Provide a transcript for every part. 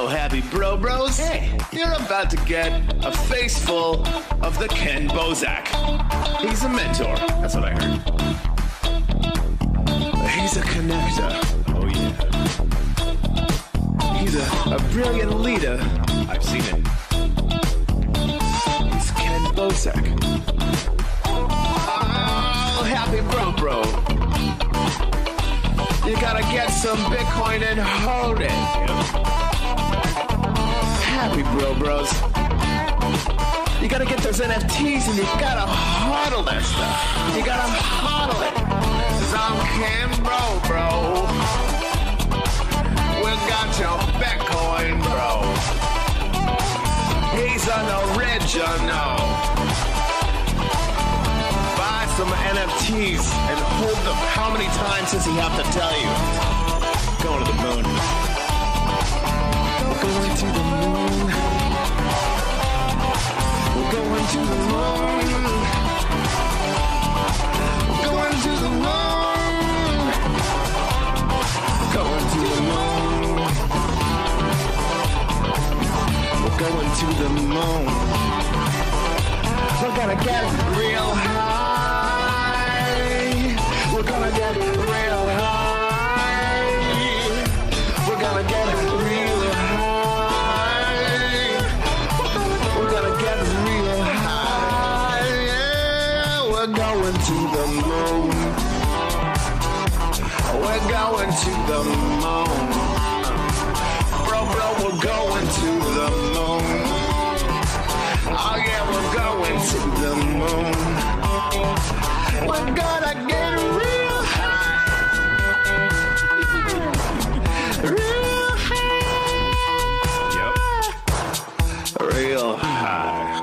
Hello, happy bros. Hey. You're about to get a face full of the Kenn Bosak. He's a mentor. That's what I heard. He's a connector. Oh, yeah. He's a brilliant leader. I've seen it. He's Kenn Bosak. Oh, happy bro. You gotta get some Bitcoin and hold it. Happy bros. You gotta get those NFTs and you gotta hodl that stuff. You gotta hodl it. 'Cause I'm Kenn bro. We got your Bitcoin, bro. He's an original. Buy some NFTs and hold them. How many times does he have to tell you? Going to the moon. We're going to the moon. We're going to the moon. We're going to the moon. Going to the moon. We're going to the moon. We're gonna get real high. We're gonna get real high. We're gonna get real high. We're gonna get real high. Yeah, we're going to the moon. We're going to the moon. Bro, we're going to the moon. Oh yeah, we're going to the moon. We're gonna get real high. Real high. Yep. Real high.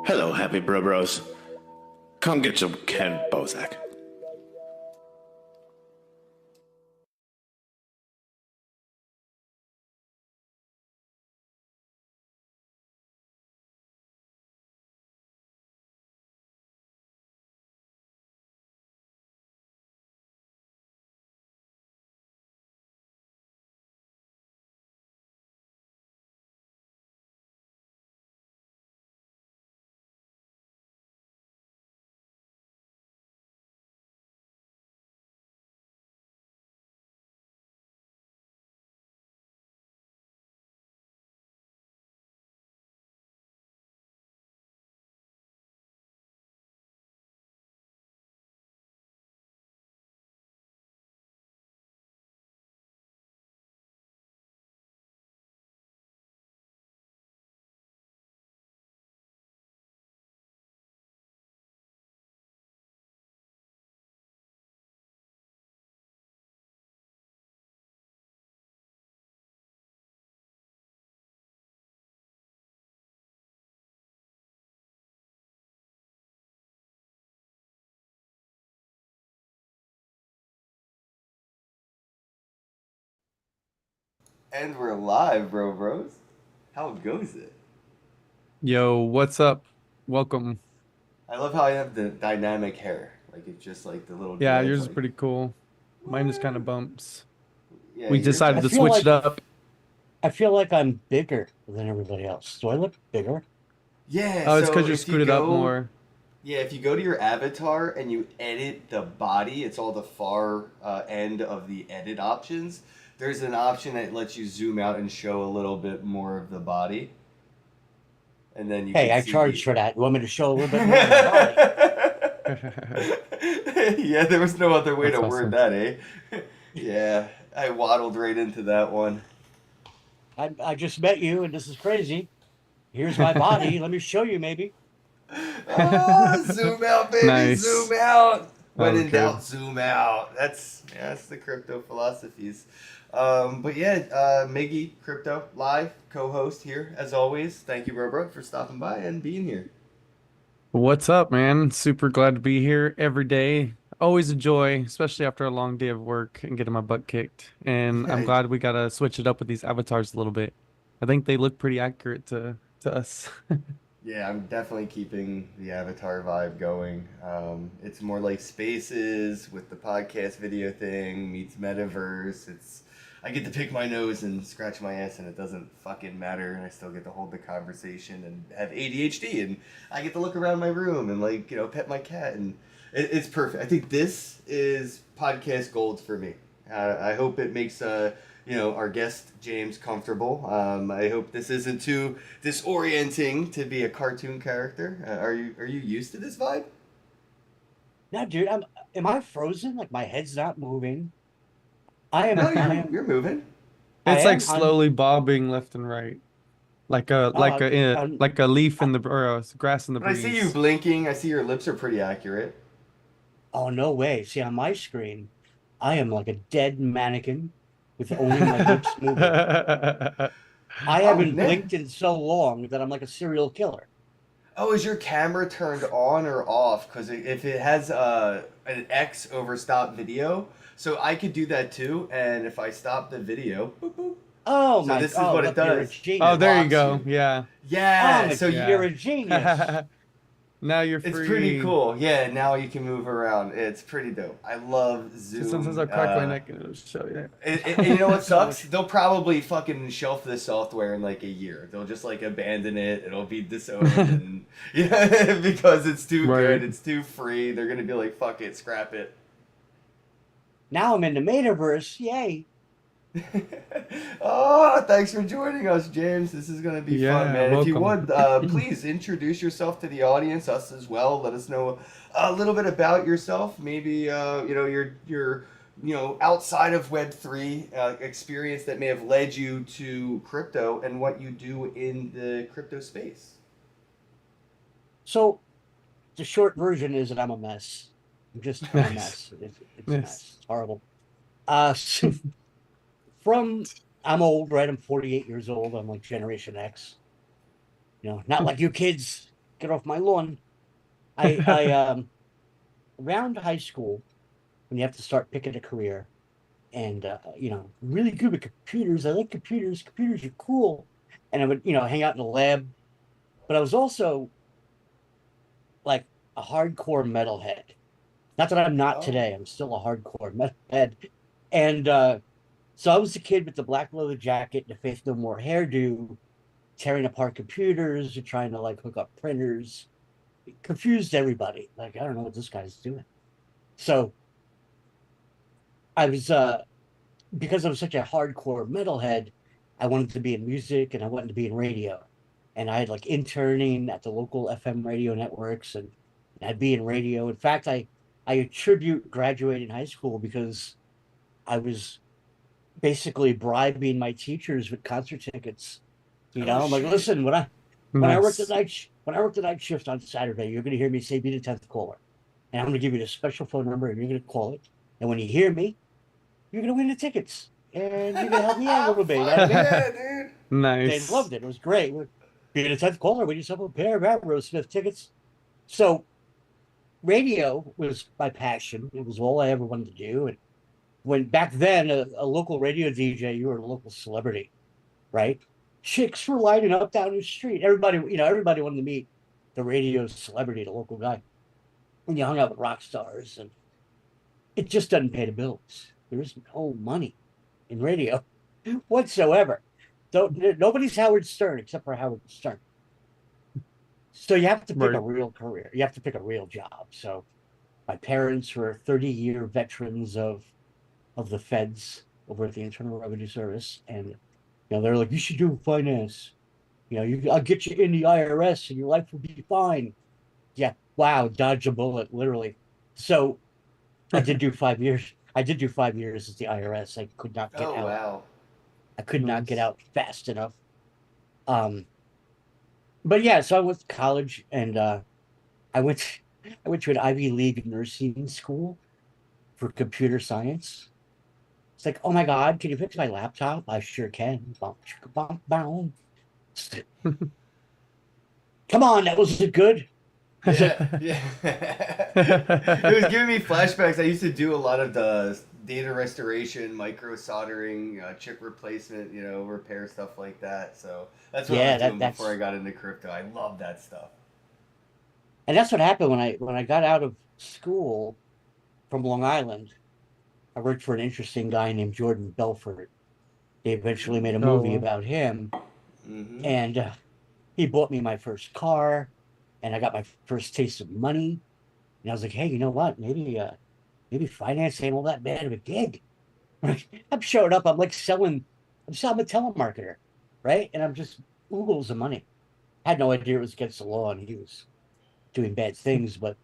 Hello, happy bros. Come get some Kenn Bosak. And we're live, bros. How goes it? Yo, what's up? Welcome. I love how I have the dynamic hair. Like, it's just like the little Yeah, dreads, yours is like, pretty cool. Mine just kind of bumps. yeah, We yours decided to just- switch it up. I feel like I'm bigger than everybody else. Do I look bigger? Yeah, Oh, it's so because you're if you screwed up go- more. Yeah, if you go to your avatar and you edit the body, it's all the far end of the edit options. There's an option that lets you zoom out and show a little bit more of the body. And then you Hey, can I see charge for that. You want me to show a little bit more of my body? Yeah, there was no other way That's to awesome. word that, eh? Yeah, I waddled right into that one. I just met you, and this is crazy. Here's my body. Let me show you, maybe. Oh, zoom out, baby, Nice. zoom out. When was in good. doubt, zoom out. That's the crypto philosophies. But yeah, Miggy Crypto live co-host here as always. Thank you, bro, for stopping by and being here. What's up, man? Super glad to be here every day. Always a joy, especially after a long day of work and getting my butt kicked. And I'm Yeah. glad we gotta switch it up with these avatars a little bit. I think they look pretty accurate to us. Yeah, I'm definitely keeping the Avatar vibe going. It's more like Spaces with the podcast video thing meets Metaverse. I get to pick my nose and scratch my ass, and it doesn't fucking matter, and I still get to hold the conversation and have ADHD, and I get to look around my room and like pet my cat, and it's perfect. I think this is podcast gold for me. I hope it makes our guest James comfortable. I hope this isn't too disorienting to be a cartoon character. Are you used to this vibe? No, dude, am I frozen? Like my head's not moving. I am No, I am you're moving. I It's like am I'm slowly bobbing left and right, like a oh, like a I'm like a leaf in the or grass in the But I see you breeze. blinking. I see your lips are pretty accurate. oh no way. See on my screen, I am like a dead mannequin with only my lips moving. I Oh, haven't man. blinked in so long that I'm like a serial killer. Oh, is your camera turned on or off? Because if it has an X over stop video, so I could do that too. And if I stop the video, boop, boop. So this is Oh, what it look, you're a does. Oh, It genius. there you locks go. you. Yeah. Yeah. So You're Yeah. a genius. Now you're it's pretty free. cool. Yeah. Now you can move around. It's pretty dope. I love Just sometimes Zoom. I'll crack my neck and it'll show you. And you know what So sucks? much. They'll probably fucking shelf this software in like a year. They'll just like abandon it. It'll be disowned, and yeah, because it's too Right. good. It's too free. They're gonna be like, fuck it, scrap it. Now I'm in the metaverse. Yay. Oh, thanks for joining us, James. This is gonna be fun, Yeah, man. If you welcome. would, please introduce yourself to the audience, us as well. Let us know a little bit about yourself. Maybe your outside of Web3 experience that may have led you to crypto and what you do in the crypto space. So the short version is that I'm a mess. I'm a Nice. mess. It's a Yes. mess. It's horrible. So from I'm old, right? I'm 48 years old. I'm like Generation X. Not like you kids. Get off my lawn. I around high school when you have to start picking a career and really good with computers. I like computers. Computers are cool. And I would, hang out in the lab. But I was also like a hardcore metalhead. Not that I'm not Oh, today. I'm still a hardcore metalhead. And so I was the kid with the black leather jacket, the Faith No More hairdo, tearing apart computers, or trying to like hook up printers. It confused everybody. Like, I don't know what this guy's doing. So I was because I was such a hardcore metalhead, I wanted to be in music and I wanted to be in radio. And I had like interning at the local FM radio networks and I'd be in radio. In fact, I attribute graduating high school because I was basically bribing my teachers with concert tickets. oh I'm like, shit. listen, Nice. when I work the night shift on Saturday, you're gonna hear me say be the 10th caller. And I'm gonna give you the special phone number and you're gonna call it. And when you hear me, you're gonna win the tickets. And you're gonna help me out a little bit. You know what I Fuck mean? yeah, dude. They Nice. loved it. It was great. Being a 10th caller, win yourself a pair of Aerosmith tickets. So radio was my passion. It was all I ever wanted to do. And when back then, a local radio DJ, you were a local celebrity, right? Chicks were lining up down the street. Everybody wanted to meet the radio celebrity, the local guy. And you hung out with rock stars, and it just doesn't pay the bills. There is no money in radio whatsoever. Nobody's Howard Stern except for Howard Stern. So you have to pick a Right. real career. You have to pick a real job. So my parents were 30-year veterans of the feds over at the Internal Revenue Service, and they're like, you should do finance. I'll get you in the IRS, and your life will be fine. Yeah, wow, dodge a bullet, literally. So I did do 5 years. I did do 5 years at the IRS. I could not get Oh out. wow. I could not get Nice. out fast enough. Um, but yeah, so I went to college, and I went I went to an Ivy League nursing school for computer science. It's like, oh my God, can you fix my laptop? I sure can. Bum, chicka, bum, boom. Come on, that was good. Yeah, yeah. It was giving me flashbacks. I used to do a lot of the data restoration, micro soldering, chip replacement, repair stuff like that. So that's what I Yeah, was doing before I that's got into crypto. I love that stuff. and that's what happened when I got out of school from Long Island. I worked for an interesting guy named Jordan Belfort, They eventually made a Oh, movie wow. about him, Mm-hmm. and he bought me my first car, and I got my first taste of money. And I was like, hey, you know what? Maybe finance ain't all that bad of a gig. I'm showing up. I'm like selling. I'm a telemarketer, right? And I'm just oodles of money. I had no idea it was against the law, and he was doing bad things. But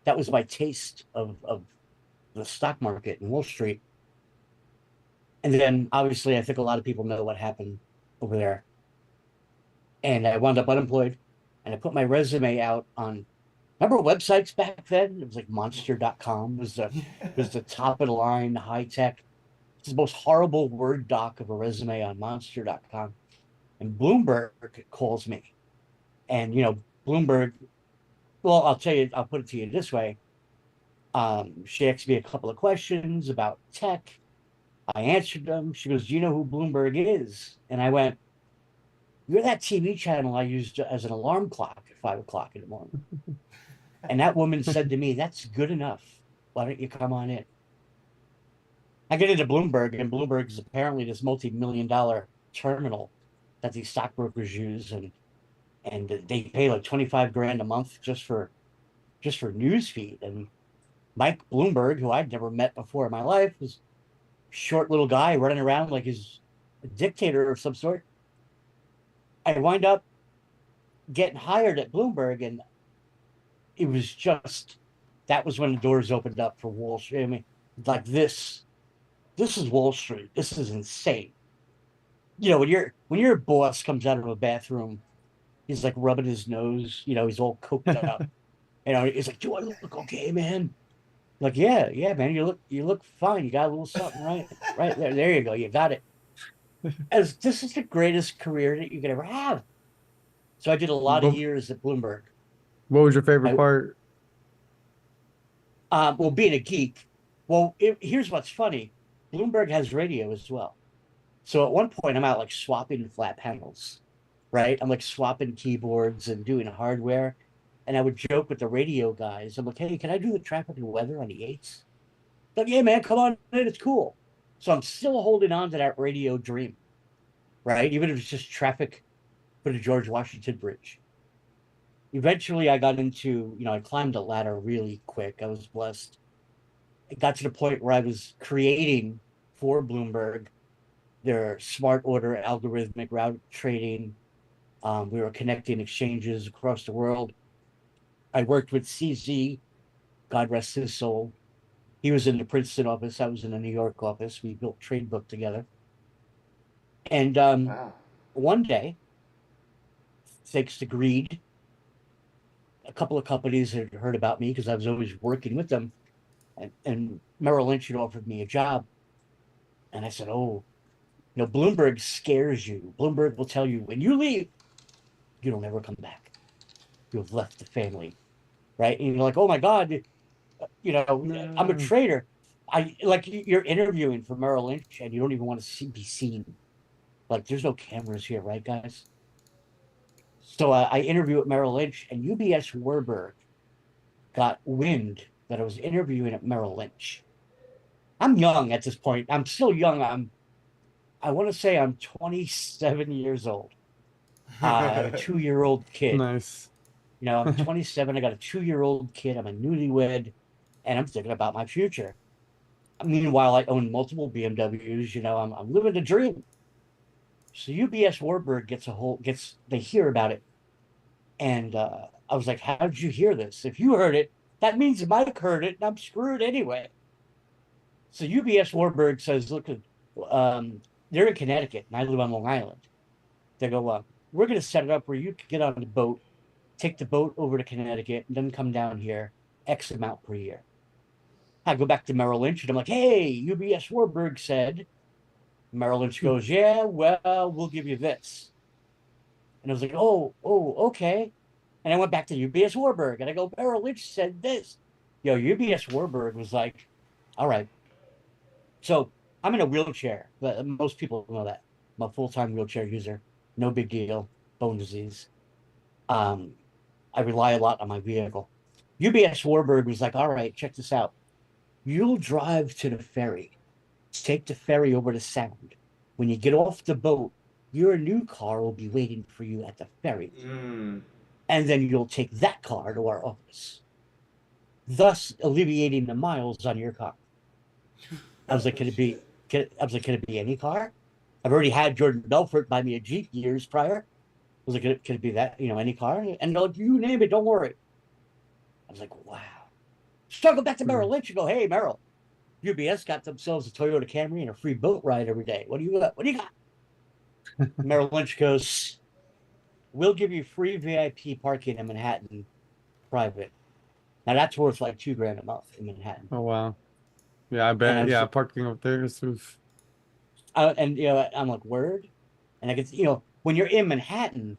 that was my taste of the stock market and Wall Street. And then obviously, I think a lot of people know what happened over there. And I wound up unemployed, and I put my resume out on. Remember websites back then? It was like monster.com was the top of the line, high tech. It's the most horrible Word doc of a resume on monster.com. And Bloomberg calls me. And Bloomberg, well, I'll tell you, I'll put it to you this way. She asked me a couple of questions about tech. I answered them. She goes, do you know who Bloomberg is? And I went, you're that TV channel I used as an alarm clock at 5 o'clock in the morning. And that woman said to me, that's good enough. Why don't you come on in? I get into Bloomberg, and Bloomberg is apparently this multi-million-dollar terminal that these stockbrokers use, and they pay like 25 grand a month just for news feed. And Mike Bloomberg, who I'd never met before in my life, was a short little guy running around like he's a dictator of some sort. I wind up getting hired at Bloomberg, and it was just that was when the doors opened up for Wall Street. I mean, like this is Wall Street. This is insane. When your boss comes out of a bathroom, he's like rubbing his nose. He's all coked up. He's like, "Do I look okay, man?" Like, yeah, yeah, man. You look fine. You got a little something right there. There you go. You got it. As this is the greatest career that you could ever have. So I did a lot of What, years at Bloomberg. what was your favorite I part? well, being a geek. Well, here's what's funny. Bloomberg has radio as well. So at one point, I'm out like swapping flat panels, right? I'm like swapping keyboards and doing hardware. And I would joke with the radio guys. I'm like, hey, can I do the traffic and weather on the eights? Like, yeah, man, come on in. It's cool. So I'm still holding on to that radio dream, right? Even if it's just traffic for the George Washington Bridge. Eventually, I got into, I climbed a ladder really quick. I was blessed. It got to the point where I was creating for Bloomberg their smart order algorithmic route trading. We were connecting exchanges across the world. I worked with CZ, God rest his soul. He was in the Princeton office. I was in the New York office. We built Tradebook together. And Wow. one day, thanks to greed, a couple of companies had heard about me because I was always working with them. And Merrill Lynch had offered me a job. And I said, oh, Bloomberg scares you. Bloomberg will tell you when you leave, you'll never come back. You've left the family, right? And you're like, oh my God, I'm a No. trader. I like you're interviewing for Merrill Lynch and you don't even want to be seen. Like, there's no cameras here, right, guys? So I interview at Merrill Lynch, and UBS Warburg got wind that I was interviewing at Merrill Lynch. I'm young at this point. I'm still young. I want to say I'm 27 years old. I have a 2-year-old kid. Nice. I'm 27. I got a 2-year-old kid. I'm a newlywed, and I'm thinking about my future. Meanwhile, I own multiple BMWs. I'm living the dream. So UBS Warburg they hear about it, and I was like, "How did you hear this? If you heard it, that means Mike heard it, and I'm screwed anyway." So UBS Warburg says, "Look, they're in Connecticut, and I live on Long Island." They go, "We're going to set it up where you can get on the boat, take the boat over to Connecticut, and then come down here, X amount per year." I go back to Merrill Lynch, and I'm like, "Hey, UBS Warburg said." Merrill Lynch goes, "Yeah, well, we'll give you this." And I was like, oh, okay. And I went back to UBS Warburg, and I go, Merrill Lynch said this. UBS Warburg was like, all right. So I'm in a wheelchair, but most people know that. I'm a full-time wheelchair user. No big deal. Bone disease. I rely a lot on my vehicle. UBS Warburg was like, all right, check this out. You'll drive to the ferry, take the ferry over to Sound. When you get off the boat, your new car will be waiting for you at the ferry. Mm. And then you'll take that car to our office, thus alleviating the miles on your car. I was like, Oh, can it be? shit. I was like, can it be any car? I've already had Jordan Belfort buy me a Jeep years prior. I was like, can it be that, any car? And they're like, you name it, don't worry. I was like, wow. So I go back to Hmm. Merrill Lynch and go, hey, Merrill, UBS got themselves a Toyota Camry and a free boat ride every day. What do you got? What do you got? Merrill Lynch goes, we'll give you free VIP parking in Manhattan private. Now that's worth like $2,000 a month in Manhattan. Oh wow. Yeah, I And I bet. was, Yeah, parking up there is oof. and I'm like, word. And I get, when you're in Manhattan,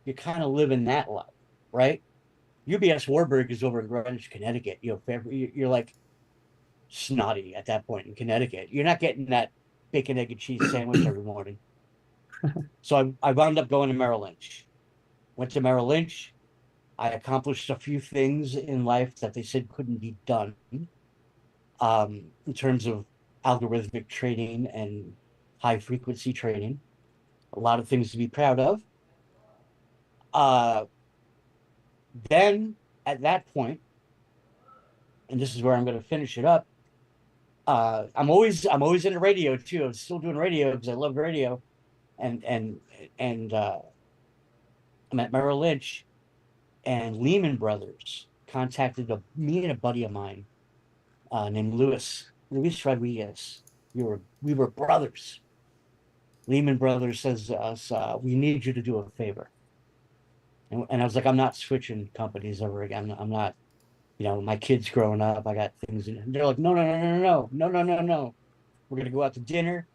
you kind of live in that life, right? UBS Warburg is over in Greenwich, Connecticut. You're like snotty at that point in Connecticut. You're not getting that bacon, egg, and cheese sandwich every morning. So I wound up going to Merrill Lynch. Went to Merrill Lynch. I accomplished a few things in life that they said couldn't be done, in terms of algorithmic trading and high frequency trading. A lot of things to be proud of. Uh, then at that point, and this is where I'm going to finish it up. I'm always into radio too. I'm still doing radio because I love radio, and I'm at Merrill Lynch, and Lehman Brothers contacted me and a buddy of mine, named Luis Rodriguez. We were brothers. Lehman Brothers says to us, "We need you to do a favor." And I was like, "I'm not switching companies ever again. I'm not. My kids growing up. I got things." And they're like, "No, no, no, no, no, no, no, no, no. We're gonna go out to dinner.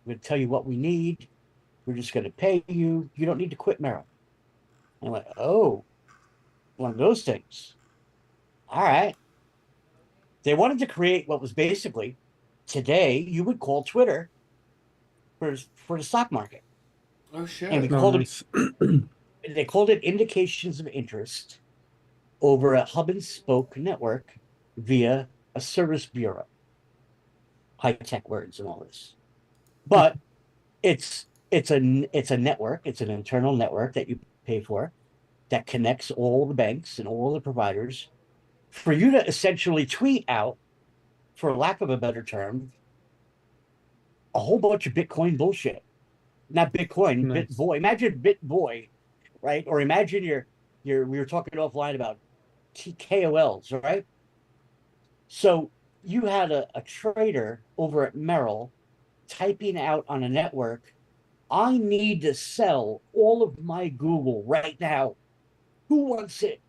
We're gonna tell you what we need. We're just gonna pay you. You don't need to quit Merrill." And I'm like, "Oh, one of those things. All right." They wanted to create what was basically today you would call Twitter for the stock market, Oh and we shit. Oh called it nice. they called it indications of interest over a hub and spoke network via a service bureau. High tech words and all this, but it's a network. It's an internal network that you pay for that connects all the banks and all the providers for you to essentially tweet out, for lack of a better term, a whole bunch of Bitcoin bullshit. Not Bitcoin, Nice. BitBoy. Imagine BitBoy, right? Or imagine we were talking offline about TKOLs, right? So you had a trader over at Merrill typing out on a network, I need to sell all of my Google right now. Who wants it?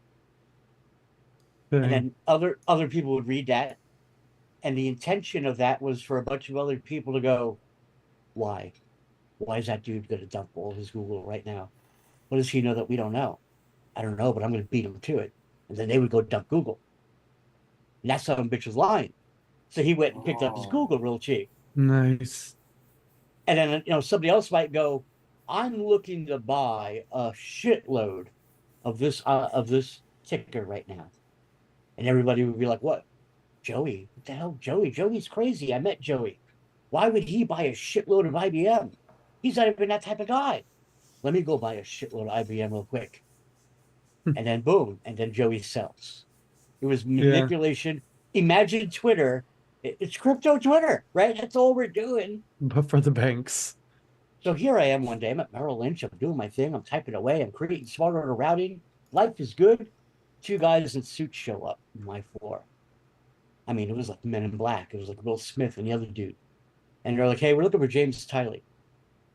And Dang. then other people would read that. And the intention of that was for a bunch of other people to go, why? Why is that dude going to dump all his Google right now? What does he know that we don't know? I don't know, but I'm going to beat him to it. And then they would go dump Google. And that son of a bitch was lying. So he went and picked up his Oh. Google real cheap. Nice. And then, somebody else might go, I'm looking to buy a shitload of this ticker right now. And everybody would be like, what? Joey? What the hell, Joey? Joey's crazy. I met Joey. Why would he buy a shitload of IBM? He's not even that type of guy. Let me go buy a shitload of IBM real quick. And then boom, and then Joey sells. It was Yeah. manipulation. Imagine Twitter. It's crypto Twitter, right? That's all we're doing. But for the banks. So here I am one day. I'm at Merrill Lynch. I'm doing my thing. I'm typing away. I'm creating smart order routing. Life is good. Two guys in suits show up on my floor. I mean, it was like Men in Black. It was like Will Smith and the other dude. And they're like, hey, we're looking for James Tiley.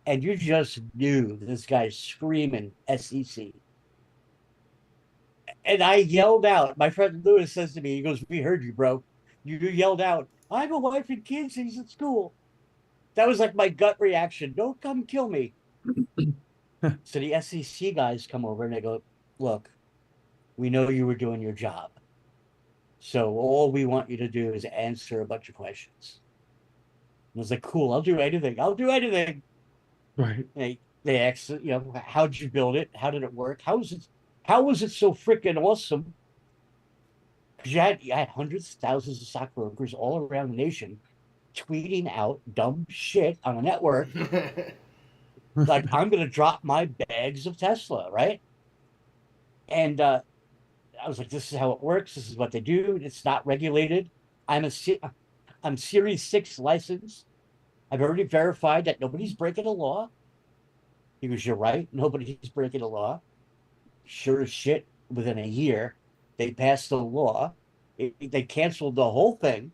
And you just knew this guy's screaming SEC. And I yelled out. My friend Lewis says to me, he goes, we heard you, bro. You yelled out, I have a wife and kids. He's at school. That was like my gut reaction. Don't come kill me. So the SEC guys come over and they go, look, we know you were doing your job. So all we want you to do is answer a bunch of questions. And I was like, cool, I'll do anything. I'll do anything. Right. They asked, how'd you build it? How did it work? How was it so freaking awesome? Because you had hundreds, thousands of stockbrokers all around the nation tweeting out dumb shit on a network like I'm gonna drop my bags of Tesla, right? And I was like, this is how it works. This is what they do. It's not regulated. I'm a I'm Series 6 licensed. I've already verified that nobody's breaking the law. He goes, you're right. Nobody's breaking the law. Sure as shit, within a year, they passed the law. They canceled the whole thing.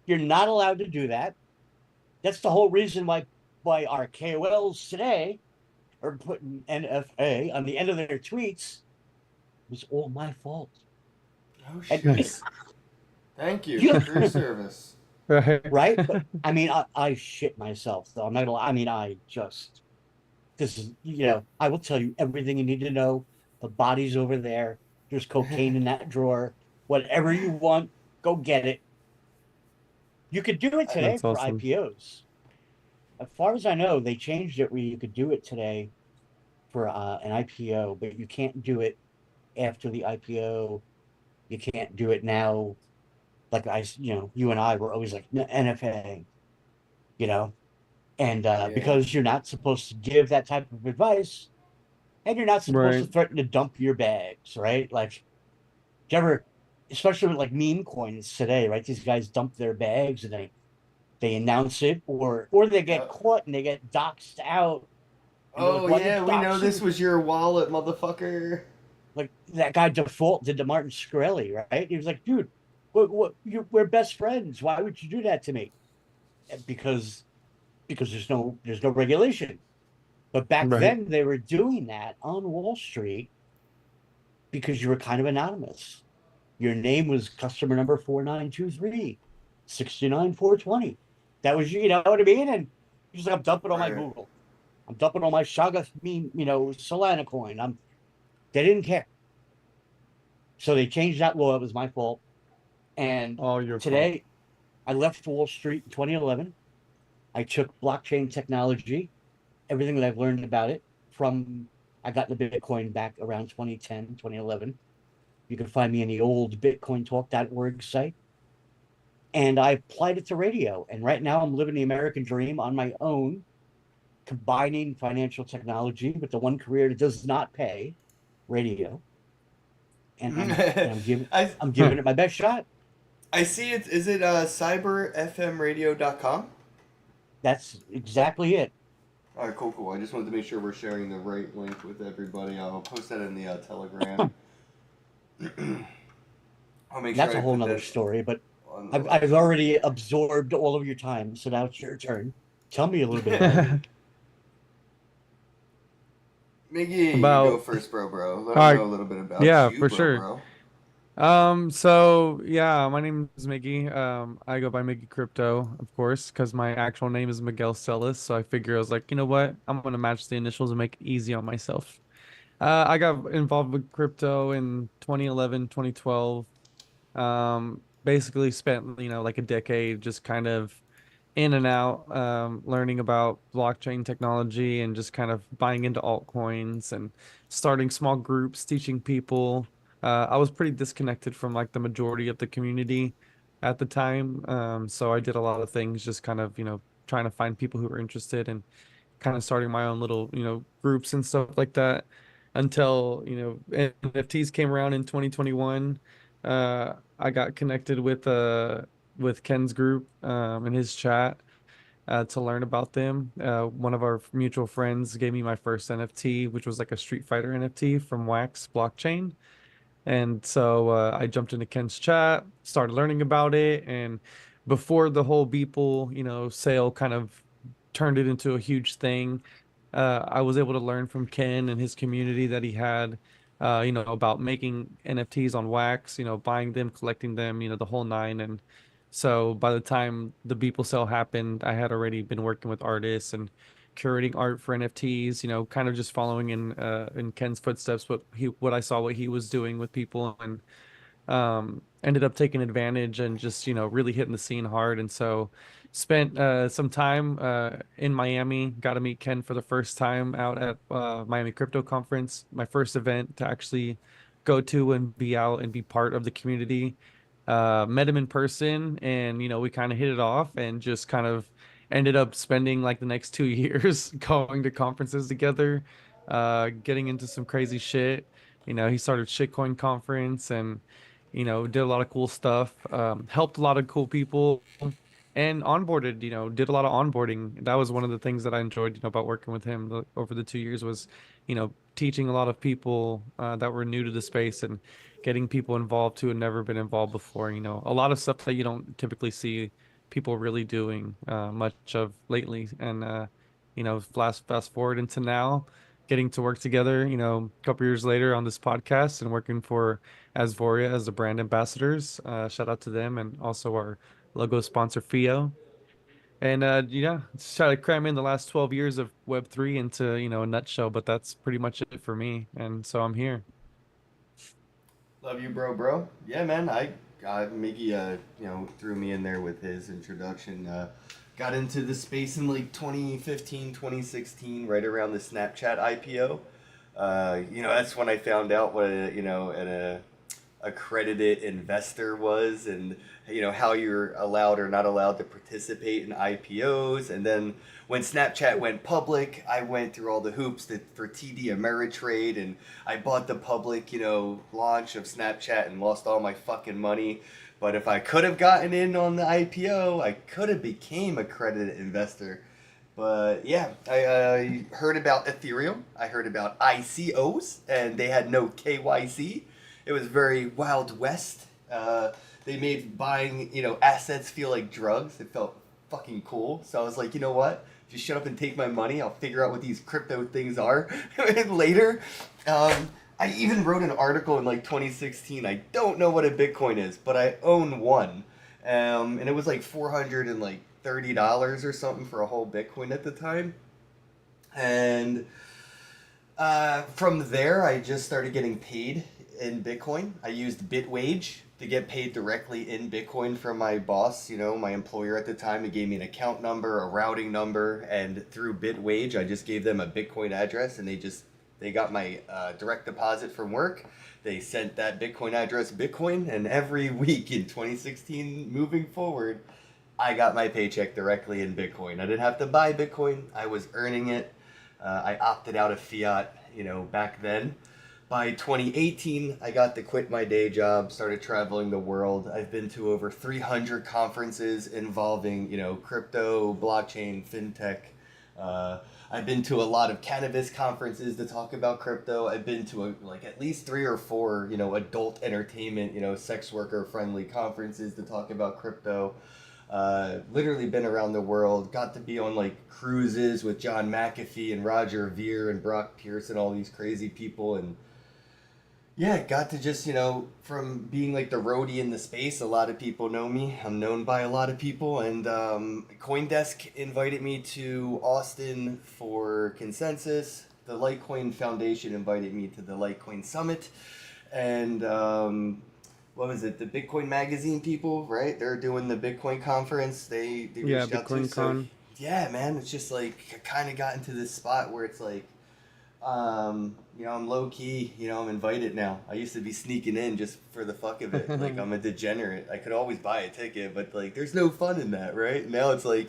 You're not allowed to do that. That's the whole reason why our KOLs today are putting NFA on the end of their tweets. It was all my fault. Oh And shit! Nice. Thank you you for your service. Right. right? But I mean, I shit myself though. I'm not gonna. I mean, I just this is I will tell you everything you need to know. The body's over there. There's cocaine in that drawer. Whatever you want, go get it. You could do it today That's for awesome. IPOs. As far as I know, they changed it where you could do it today for an IPO, but you can't do it after the IPO. You can't do it now. Like you and I were always like NFA, you know, and Yeah. because you're not supposed to give that type of advice, and you're not supposed to Right. threaten to dump your bags, right? Like, do you ever, especially with like meme coins today, right? These guys dump their bags and they announce it, or they get Yep. caught and they get doxxed out, and they're like, Oh "Why are you yeah, we know this doxing?" was your wallet, motherfucker. Like that guy Default did to Martin Shkreli, right? He was like, "Dude, we're best friends. Why would you do that to me?" Because there's no regulation. But back Right. then they were doing that on Wall Street because you were kind of anonymous. Your name was customer number 4923 69420. That was you know what I mean? And he's like, I'm dumping all my Right. Google. I'm dumping all my Shaga meme, Solana coin. They didn't care. So they changed that law. It was my fault. And All your fault. today I left Wall Street in 2011. I took blockchain technology, everything that I've learned about it from I got the Bitcoin back around 2010, 2011. You can find me in the old bitcointalk.org site. And I applied it to radio. And right now I'm living the American dream on my own, combining financial technology with the one career that does not pay, radio. And I I'm giving it my best shot. I see it. Is it cyberfmradio.com? That's exactly it. All right, cool, cool. I just wanted to make sure we're sharing the right link with everybody. I'll post that in the Telegram. I'll make sure That's I a whole put nother that story, but on the I've website. already absorbed all of your time. So now it's your turn. Tell me a little bit about you. Miggy, you go About first, bro. Let them all know right. a little bit about Yeah, you, for sure. bro. So yeah, my name is Miggy. I go by Miggy Crypto, of course, because my actual name is Miguel Celis. So I figure I was like, you know what? I'm gonna match the initials and make it easy on myself. I got involved with crypto in 2011, 2012. Basically spent, like a decade just kind of in and out, learning about blockchain technology and just kind of buying into altcoins and starting small groups, teaching people. I was pretty disconnected from like the majority of the community at the time. So I did a lot of things just kind of, trying to find people who were interested and kind of starting my own little, groups and stuff like that until, NFTs came around in 2021. I got connected with Kenn's group in his chat to learn about them. One of our mutual friends gave me my first NFT, which was like a Street Fighter NFT from Wax Blockchain. And so I jumped into Ken's chat, started learning about it, and before the whole Beeple, sale kind of turned it into a huge thing, I was able to learn from Ken and his community that he had, about making NFTs on Wax, buying them, collecting them, the whole nine. And so by the time the Beeple sale happened, I had already been working with artists and curating art for NFTs, kind of just following in Ken's footsteps, what I saw what he was doing with people, and ended up taking advantage and just, really hitting the scene hard. And so spent some time in Miami, got to meet Ken for the first time out at Miami Crypto Conference, my first event to actually go to and be out and be part of the community. met him in person, and we kind of hit it off, and just kind of ended up spending like the next 2 years going to conferences together, getting into some crazy shit. He started Shitcoin conference, and did a lot of cool stuff, helped a lot of cool people, and onboarded, did a lot of onboarding. That was one of the things that I enjoyed, about working with him over the 2 years was, teaching a lot of people that were new to the space, and getting people involved who had never been involved before. A lot of stuff that you don't typically see people really doing much of lately. And fast forward into now, getting to work together, a couple years later on this podcast, and working for Asvoria as the brand ambassadors. Shout out to them, and also our logo sponsor Fio. And yeah, just try to cram in the last 12 years of Web3 into, a nutshell, but that's pretty much it for me. And so I'm here. Love you, bro. Yeah, man. I got Mickey, threw me in there with his introduction. Got into the space in like 2015, 2016, right around the Snapchat IPO. That's when I found out what an accredited investor was, and how you're allowed or not allowed to participate in IPOs. And then when Snapchat went public, I went through all the hoops for TD Ameritrade, and I bought the public launch of Snapchat and lost all my fucking money. But if I could have gotten in on the IPO, I could have became a accredited investor. But yeah, I heard about Ethereum. I heard about ICOs, and they had no KYC. It was very Wild West. They made buying, assets feel like drugs. It felt fucking cool. So I was like, you know what? Just shut up and take my money. I'll figure out what these crypto things are later. I even wrote an article in like 2016. I don't know what a Bitcoin is, but I own one. And it was like $430 or something for a whole Bitcoin at the time. And from there, I just started getting paid in Bitcoin. I used Bitwage to get paid directly in Bitcoin from my boss, my employer at the time. He gave me an account number, a routing number, and through Bitwage, I just gave them a Bitcoin address, and they got my direct deposit from work. They sent that Bitcoin address Bitcoin, and every week in 2016 moving forward, I got my paycheck directly in Bitcoin. I didn't have to buy Bitcoin. I was earning it. I opted out of fiat, back then. By 2018, I got to quit my day job, started traveling the world. I've been to over 300 conferences involving, crypto, blockchain, fintech. I've been to a lot of cannabis conferences to talk about crypto. I've been to at least 3 or 4, adult entertainment, sex worker friendly conferences to talk about crypto. Literally been around the world. Got to be on cruises with John McAfee and Roger Ver and Brock Pierce and all these crazy people. And yeah, got to just, from being the roadie in the space, a lot of people know me. I'm known by a lot of people. And CoinDesk invited me to Austin for Consensus. The Litecoin Foundation invited me to the Litecoin Summit. And what was it? The Bitcoin Magazine people, right? They're doing the Bitcoin conference. They reached out to me. So, yeah, man, it's just I kind of got into this spot where it's I'm low key, I'm invited now. I used to be sneaking in just for the fuck of it. I'm a degenerate. I could always buy a ticket, but there's no fun in that, right? Now it's they're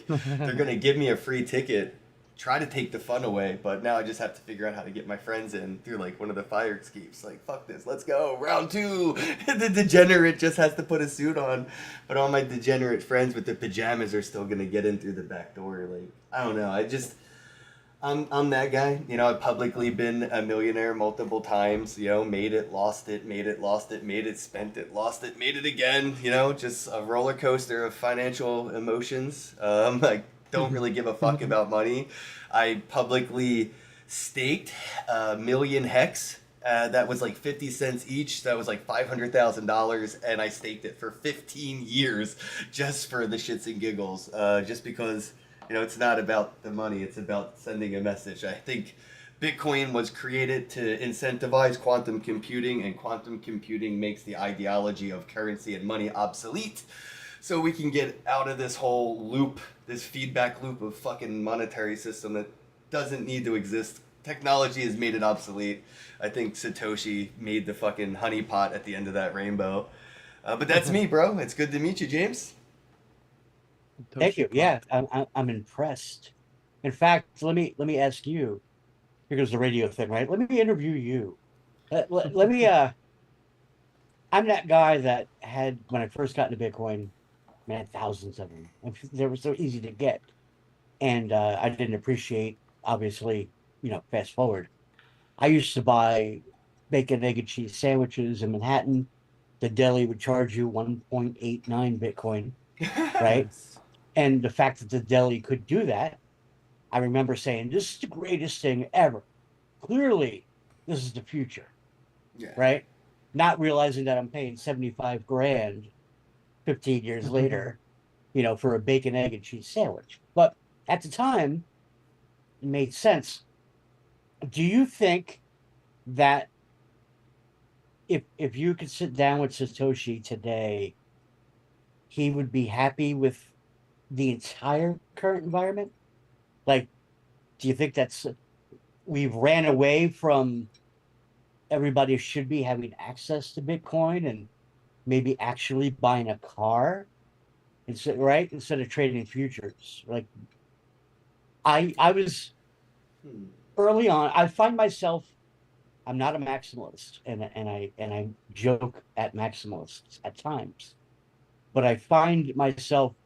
going to give me a free ticket, try to take the fun away, but now I just have to figure out how to get my friends in through one of the fire escapes. Fuck this, let's go, round 2. The degenerate just has to put a suit on, but all my degenerate friends with the pajamas are still going to get in through the back door. I don't know, I'm that guy. I've publicly been a millionaire multiple times, made it, lost it, made it, lost it, made it, spent it, lost it, made it again, just a roller coaster of financial emotions. I don't really give a fuck about money. I publicly staked a million hex. That was 50 cents each. That was $500,000, and I staked it for 15 years just for the shits and giggles, just because it's not about the money, it's about sending a message. I think Bitcoin was created to incentivize quantum computing, and quantum computing makes the ideology of currency and money obsolete. So we can get out of this whole loop, this feedback loop of fucking monetary system that doesn't need to exist. Technology has made it obsolete. I think Satoshi made the fucking honeypot at the end of that rainbow. But that's me, bro. It's good to meet you, James. Thank you. Toshi Yeah, Pop. I'm impressed. In fact, let me ask you. Here goes the radio thing, right? Let me interview you. Let me. I'm that guy that had when I first got into Bitcoin, man, had thousands of them. They were so easy to get, and I didn't appreciate. Obviously, fast forward. I used to buy bacon, egg, and cheese sandwiches in Manhattan. The deli would charge you 1.89 Bitcoin, right? Nice. And the fact that the deli could do that, I remember saying, "This is the greatest thing ever." Clearly, this is the future, Yeah. right? Not realizing that I'm paying 75 grand 15 years later, for a bacon, egg, and cheese sandwich. But at the time, it made sense. Do you think that if you could sit down with Satoshi today, he would be happy with the entire current environment? Like, do you think we've ran away from everybody should be having access to Bitcoin and maybe actually buying a car instead of trading futures? Like, I was Hmm. early on. I find myself I'm not a maximalist, and I joke at maximalists at times, but I find myself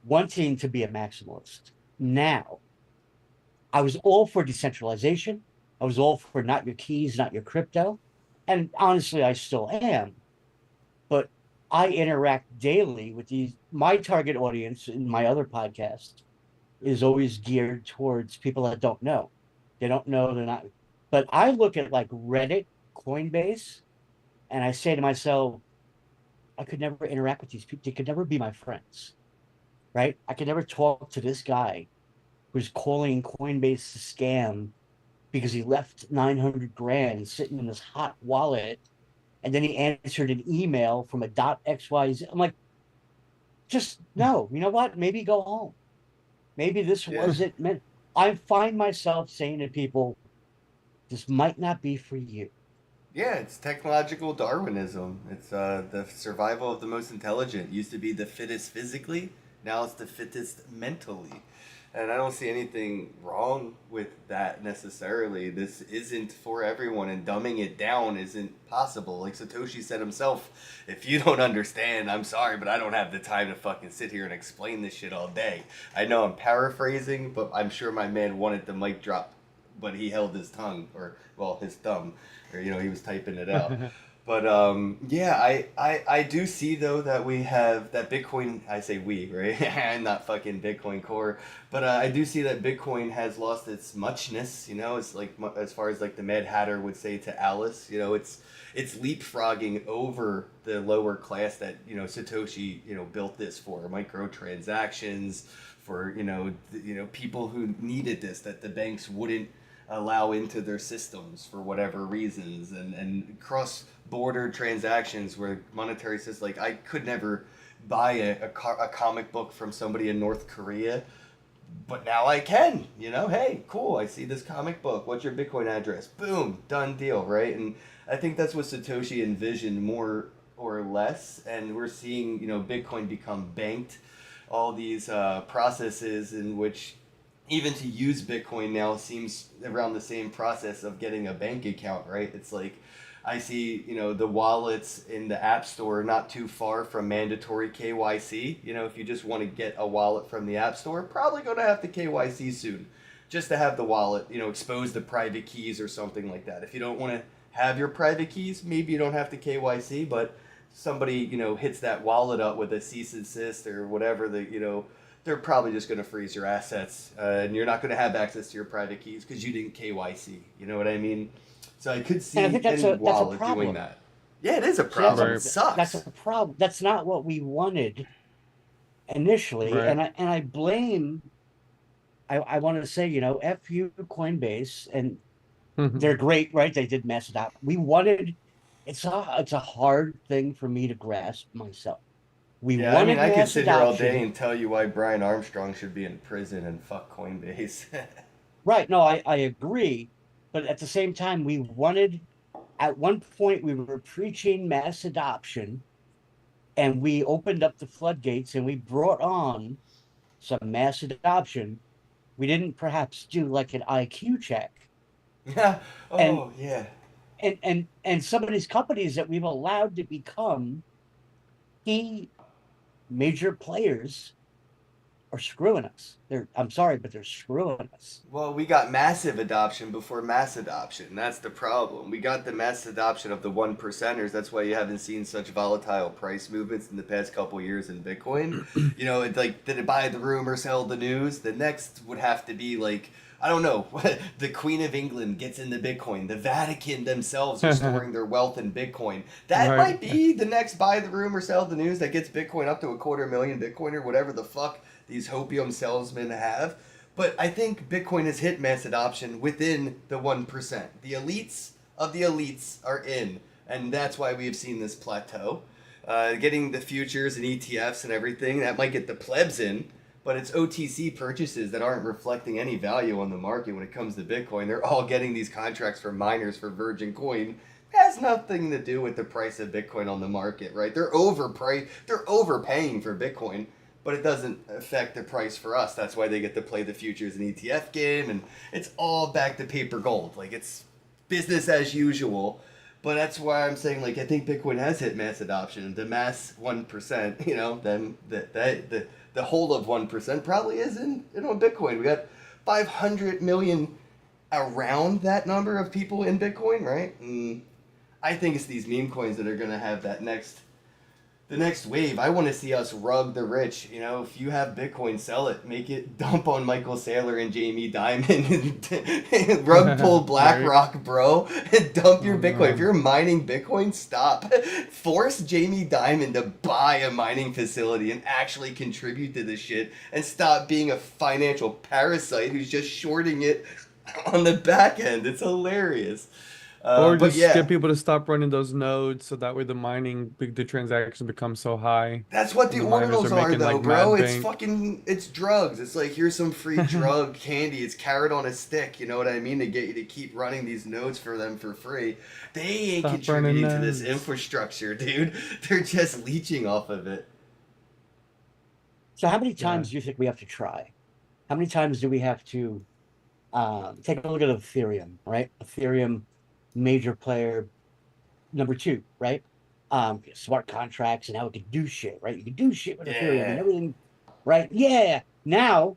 wanting to be a maximalist now. I was all for decentralization. I was all for not your keys, not your crypto. And honestly, I still am. But I interact daily with these. My target audience in my other podcast is always geared towards people that don't know. They don't know, they're not. But I look at like Reddit, Coinbase, and I say to myself, I could never interact with these people. They could never be my friends, right? I could never talk to this guy who's calling Coinbase a scam because he left 900 grand sitting in this hot wallet, and then he answered an email from a .xyz. I'm like, just no. You know what? Maybe go home. Maybe this Yeah. wasn't meant. I find myself saying to people, this might not be for you. Yeah, it's technological Darwinism. It's the survival of the most intelligent. Used to be the fittest physically, now it's the fittest mentally. And I don't see anything wrong with that necessarily. This isn't for everyone, and dumbing it down isn't possible. Like Satoshi said himself, if you don't understand, I'm sorry, but I don't have the time to fucking sit here and explain this shit all day. I know I'm paraphrasing, but I'm sure my man wanted the mic drop, but he held his tongue, or, well, his thumb, or, he was typing it out. But yeah, I do see though that we have that Bitcoin. I say we, right? I'm not fucking Bitcoin core, but I do see that Bitcoin has lost its muchness. It's like as far as like the Mad Hatter would say to Alice. It's leapfrogging over the lower class that Satoshi built this for microtransactions for people who needed this that the banks wouldn't allow into their systems for whatever reasons, and cross border transactions where monetary systems, like I could never buy a comic book from somebody in North Korea, but now I can. Hey, cool, I see this comic book, what's your Bitcoin address, boom, done deal, right? And I think that's what Satoshi envisioned more or less, and we're seeing Bitcoin become banked, all these processes in which even to use Bitcoin now seems around the same process of getting a bank account, right? It's like I see, the wallets in the App Store not too far from mandatory KYC. If you just want to get a wallet from the App Store, probably going to have to KYC soon just to have the wallet, expose the private keys or something like that. If you don't want to have your private keys, maybe you don't have to KYC, but somebody, hits that wallet up with a cease and desist or whatever, they're probably just going to freeze your assets, and you're not going to have access to your private keys because you didn't KYC. You know what I mean? So I could see And I think any that's a wallet doing problem. that. Yeah, it is a See, problem. Right. It sucks. that's a problem. That's not what we wanted initially, Right. and I blame. I want to say, f you Coinbase, and they're great, right? They did mess it up. We wanted. It's a hard thing for me to grasp myself. We Yeah, I mean, wanted I could mass sit here all day adoption. and tell you why Brian Armstrong should be in prison and fuck Coinbase. Right. No, I agree. But at the same time, at one point, we were preaching mass adoption. and we opened up the floodgates and we brought on some mass adoption, we didn't perhaps do like an IQ check. Yeah. And Oh yeah. and some of these companies that we've allowed to become key major players are screwing us. I'm sorry, but they're screwing us. Well, we got massive adoption before mass adoption. That's the problem. We got the mass adoption of the one percenters. That's why you haven't seen such volatile price movements in the past couple years in Bitcoin. You know, it's like, did it buy the rumor, sell the news? The next would have to be like, I don't know, the Queen of England gets into Bitcoin. The Vatican themselves are storing their wealth in Bitcoin. That Right. might be the next buy the rumor, sell the news that gets Bitcoin up to 250,000 Bitcoin or whatever the fuck these hopium salesmen have. But I think Bitcoin has hit mass adoption within the 1%. The elites of the elites are in, and that's why we have seen this plateau. Getting the futures and ETFs and everything, that might get the plebs in, but it's OTC purchases that aren't reflecting any value on the market when it comes to Bitcoin. They're all getting these contracts from miners for Virgin Coin. It has nothing to do with the price of Bitcoin on the market, right? They're overpaying for Bitcoin, but it doesn't affect the price for us. That's why they get to play the futures and ETF game, and it's all back to paper gold. Like, it's business as usual. But that's why I'm saying, like, I think Bitcoin has hit mass adoption. The mass 1%, you know, then the whole of 1% probably is in on Bitcoin. We got 500 million around that number of people in Bitcoin, right? And I think it's these meme coins that are going to have that the next wave. I want to see us rug the rich. You know, if you have Bitcoin, sell it, make it dump on Michael Saylor and Jamie Dimon, and rug pull BlackRock, bro, and dump your Bitcoin. Man. If you're mining Bitcoin, stop. Force Jamie Dimon to buy a mining facility and actually contribute to this shit, and stop being a financial parasite who's just shorting it on the back end. It's hilarious. Or But just yeah. get people to stop running those nodes so that way the transactions become so high. That's what the And the miners ordinals are are, making, though, like, bro. mad It's bank. fucking, it's drugs. It's like, here's some free drug candy. It's carrot on a stick, you know what I mean? To get you to keep running these nodes for them for free. They ain't Stop contributing running to this nodes. infrastructure, dude. They're just leeching off of it. So how many Yeah. times do you think we have to try? How many times do we have to take a look at Ethereum, right? Ethereum, major player, number 2, right? Smart contracts and how it can do shit, right? You can do shit with Ethereum and Yeah. everything, right? Yeah. Now,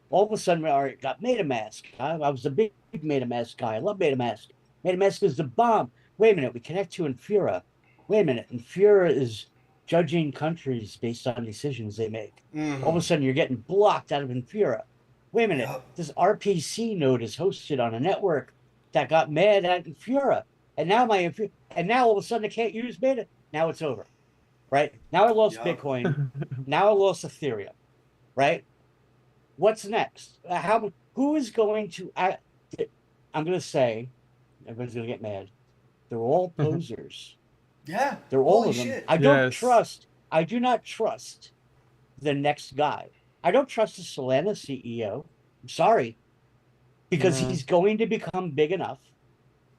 all of a sudden, all right, got MetaMask. I was a big MetaMask guy. I love MetaMask. MetaMask is the bomb. Wait a minute, we connect to Infura. Wait a minute, Infura is judging countries based on decisions they make. All of a sudden, you're getting blocked out of Infura. Wait a minute, Yup. this RPC node is hosted on a network that got mad at Infura, and now all of a sudden I can't use Meta. Now it's over, right? Now I lost Yup. Bitcoin. Now I lost Ethereum, right? What's next? Who is going to I'm going to say, everybody's going to get mad. They're all posers. Yeah. They're all Holy of them. shit. I do not trust the next guy. I don't trust the Solana CEO. I'm sorry. Because Mhm. he's going to become big enough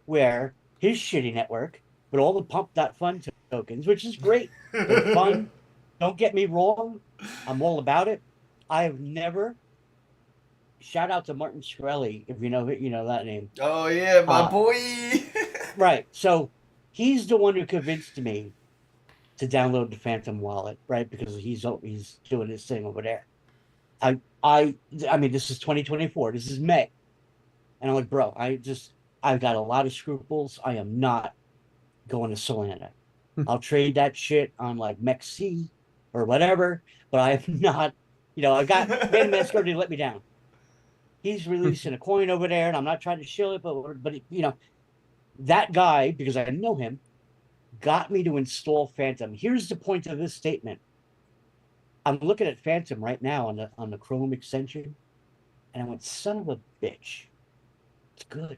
where his shitty network, with all the pump.fun tokens, which is great. They're fun. Don't get me wrong. I'm all about it. I have never, shout out to Martin Shkreli, if you know that name. Oh, yeah, my Uh, boy. Right. So he's the one who convinced me to download the Phantom wallet, right? Because he's doing his thing over there. I mean, this is 2024. This is May. And I'm like, bro, I've got a lot of scruples. I am not going to Solana. I'll trade that shit on like MEXC or whatever, but I have not, I've got MetaMask already let me down. He's releasing a coin over there, and I'm not trying to shill it, but that guy, because I know him, got me to install Phantom. Here's the point of this statement. I'm looking at Phantom right now on the Chrome extension, and I went, son of a bitch. It's good.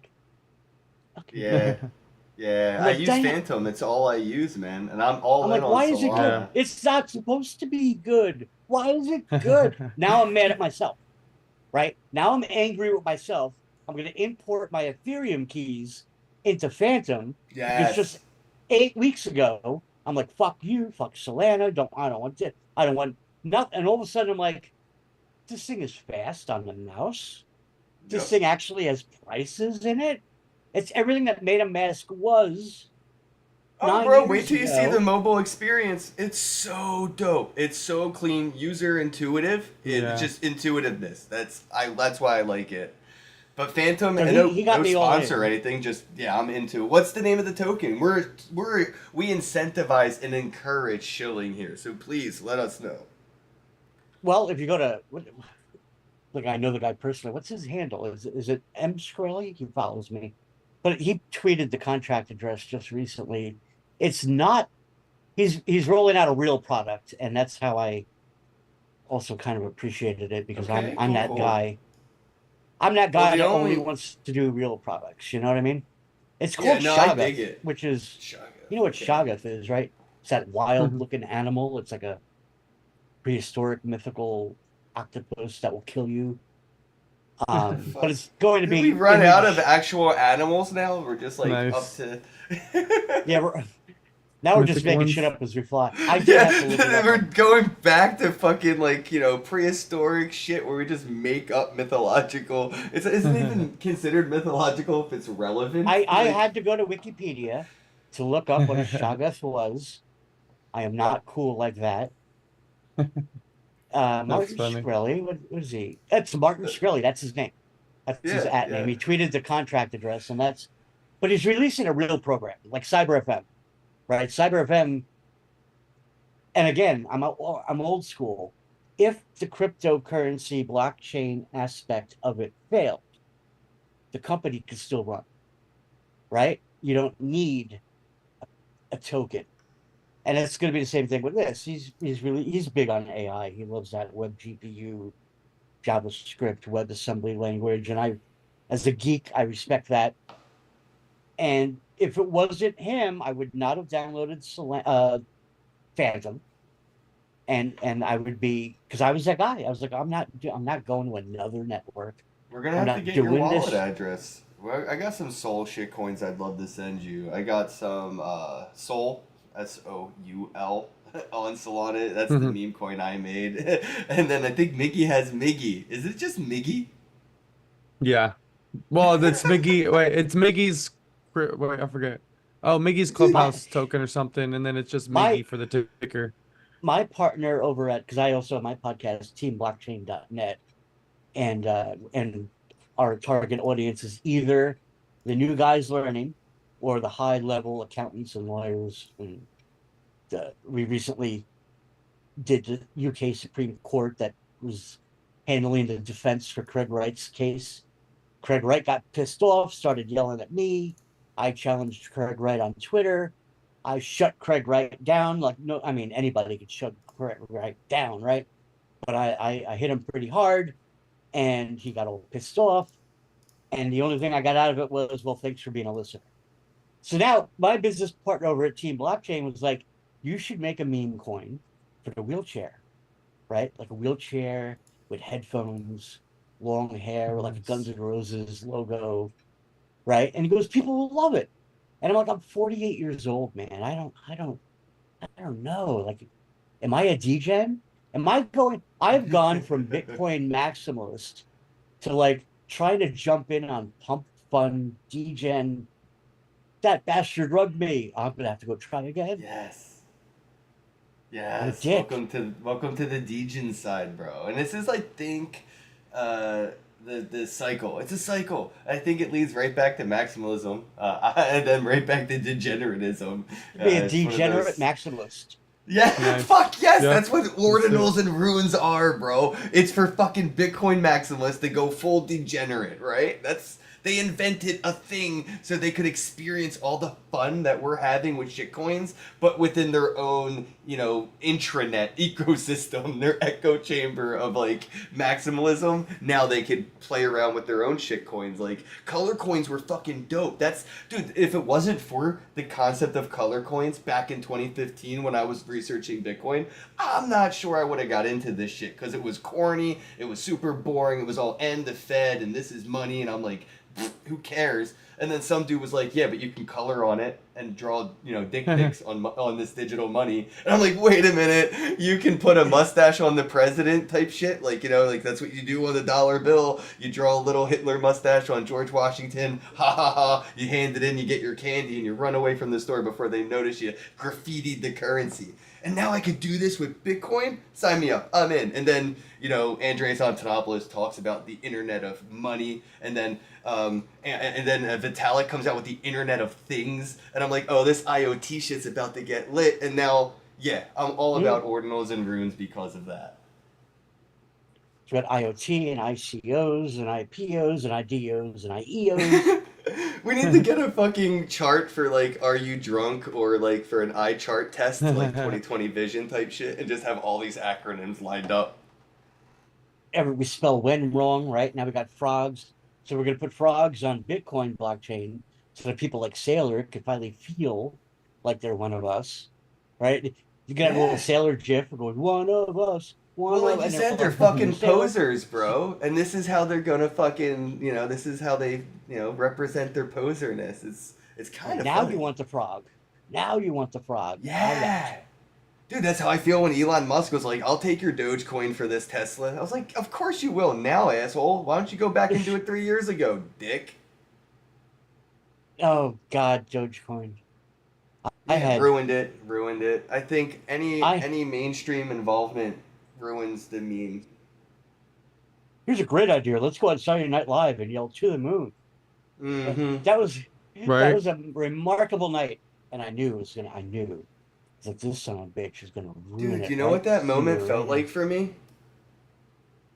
Yeah. Yeah. I'm I like, use dang it. Phantom. It's all I use, man. And I'm all I'm in like, on why is it good? Solana. It's not supposed to be good. Why is it good? Now I'm mad at myself, right? Now I'm angry with myself. I'm going to import my Ethereum keys into Phantom because Yes. just 8 weeks ago, I'm like, fuck you, fuck Solana. I don't want it. I don't want nothing. And all of a sudden, I'm like, this thing is fast on the mouse. This Yep. thing actually has prices in it. It's everything that MetaMask was Oh, 9 bro, wait years till you see the ago. mobile experience. It's so dope. It's so clean, user intuitive. It's Yeah. just intuitiveness. That's why I like it. But Phantom, So and he got no me all sponsor or in. anything. Just yeah, I'm into it. What's the name of the token? We incentivize and encourage shilling here. So please let us know. Well, if you go to look, I know the guy personally. What's his handle? Is it M Shkreli? He follows me, but he tweeted the contract address just recently. It's not. He's rolling out a real product, and that's how I also kind of appreciated it because Okay, I'm cool, that cool. guy. I'm that Well, guy the that only only wants to do real products. You know what I mean? It's yeah, called no, I dig Shoggoth, it. which is Shugga. you know what Okay. Shoggoth is, right? It's that wild Mhm. looking animal. It's like a prehistoric mythical octopus that will kill you. What the But fuck? it's going to Did we be run out of image. actual animals now? We're just like up Nice. to. Yeah, now we're just Mythic making shit ones. up as we fly. I did have Yeah, to look it up we're on. going back to fucking like prehistoric shit where we just make up mythological. It's isn't even considered mythological if it's relevant. I Like, had to go to Wikipedia to look up what a Shoggoth was. I am not cool like that. That's Martin funny. Shkreli, what is he? That's Martin Shkreli. That's his name. That's his yeah, at name. yeah. He tweeted the contract address, and that's. But he's releasing a real program like Cyber FM, right? Cyber FM. And again, I'm old school. If the cryptocurrency blockchain aspect of it failed, the company could still run, right? You don't need a token. And it's going to be the same thing with this. He's big on AI. He loves that web GPU, JavaScript, WebAssembly language, and I, as a geek, I respect that. And if it wasn't him, I would not have downloaded Phantom, and I would be because I was that guy. I was like, I'm not going to another network. We're gonna I'm have to not get your doing wallet this. address. Well, I got some Soul shit coins I'd love to send you. I got some Soul Soul on Solana. That's the Mhm. meme coin I made. And then I think Miggy has Miggy. Is it just Miggy? Yeah. Well, that's Mickey. Wait, it's Mickey's. Wait, I forget. Oh, Mickey's My clubhouse token or something, and then it's just my Mickey for the ticker. my partner over at because I also have my podcast teamblockchain.net and our target audience is either the new guys learning or the high level accountants and lawyers. And we recently did the UK Supreme Court that was handling the defense for Craig Wright's case. Craig Wright got pissed off, started yelling at me. I challenged Craig Wright on Twitter. I shut Craig Wright down. Like, no, I mean, anybody could shut Craig Wright down, right? But I hit him pretty hard and he got all pissed off. And the only thing I got out of it was, well, thanks for being a listener. So now my business partner over at Team Blockchain was like, you should make a meme coin for the wheelchair, right? Like a wheelchair with headphones, long hair, like a Guns Nice. N' Roses logo, right? And he goes, people will love it. And I'm like, I'm 48 years old, man. I don't know. Like, am I a degen? Am I going? I've gone from Bitcoin maximalist to like trying to jump in on pump fun degen. That bastard rugged me. I'm gonna have to go try again. Yes. I'm a Yes. dick. Welcome to the Degen side, bro. And this is I think uh the cycle. It's a cycle. I think it leads right back to maximalism, and then right back to degeneratism. Be a It's one of degenerate those. maximalist. Yeah, Nice. fuck yes, Yep. that's what That's it. ordinals and runes are, bro. It's for fucking Bitcoin maximalists to go full degenerate, right? They invented a thing so they could experience all the fun that we're having with shitcoins, but within their own, intranet ecosystem, their echo chamber of like maximalism. Now they could play around with their own shitcoins. Like color coins were fucking dope. Dude, if it wasn't for the concept of color coins back in 2015 when I was researching Bitcoin, I'm not sure I would have got into this shit because it was corny, it was super boring, it was all end to Fed and this is money, and I'm like, who cares? And then some dude was like, yeah, but you can color on it, and draw, dick pics on this digital money. And I'm like, wait a minute, you can put a mustache on the president type shit? Like, like that's what you do on a dollar bill. You draw a little Hitler mustache on George Washington. Ha ha ha. You hand it in, you get your candy, and you run away from the store before they notice you graffitied the currency. And now I could do this with Bitcoin? Sign me up. I'm in. And then, Andreas Antonopoulos talks about the Internet of Money. And then Vitalik comes out with the Internet of Things. And I'm like, oh, this IoT shit's about to get lit. And now, yeah, I'm all about ordinals and runes because of that. It's got IoT and ICOs and IPOs and IDOs and IEOs. We need to get a fucking chart for, like, are you drunk, or, like, for an eye chart test, like 2020 vision type shit, and just have all these acronyms lined up. We spell when wrong, right? Now we got frogs. So we're going to put frogs on Bitcoin blockchain so that people like Sailor can finally feel like they're one of us, right? You got a little Sailor GIF going, one of us. Well, like you said, they're fucking posers, bro. And this is how they're gonna fucking, this is how they, represent their poserness. It's kind of now funny. You want the frog. Now you want the frog. Yeah. Dude, that's how I feel when Elon Musk was like, I'll take your Dogecoin for this Tesla. I was like, of course you will now, asshole. Why don't you go back and do it 3 years ago, dick? Oh, God, Dogecoin. Ruined it. I think any mainstream involvement ruins the meme. Here's a great idea. Let's go on Saturday Night Live and yell to the moon. Mm-hmm. That was a remarkable night, and I knew that this son of a bitch is gonna ruin it. Dude, you know what that moment felt like for me?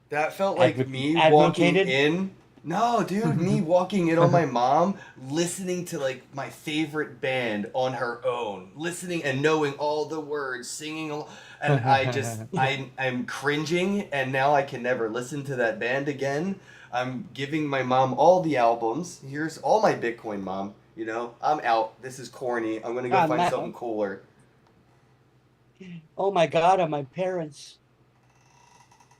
That felt like me walking in. No, dude, me walking in on my mom, listening to like my favorite band on her own, listening and knowing all the words, singing, and I'm cringing, and now I can never listen to that band again. I'm giving my mom all the albums. Here's all my Bitcoin, Mom. I'm out. This is corny. I'm gonna go find something cooler. Oh my God, are my parents?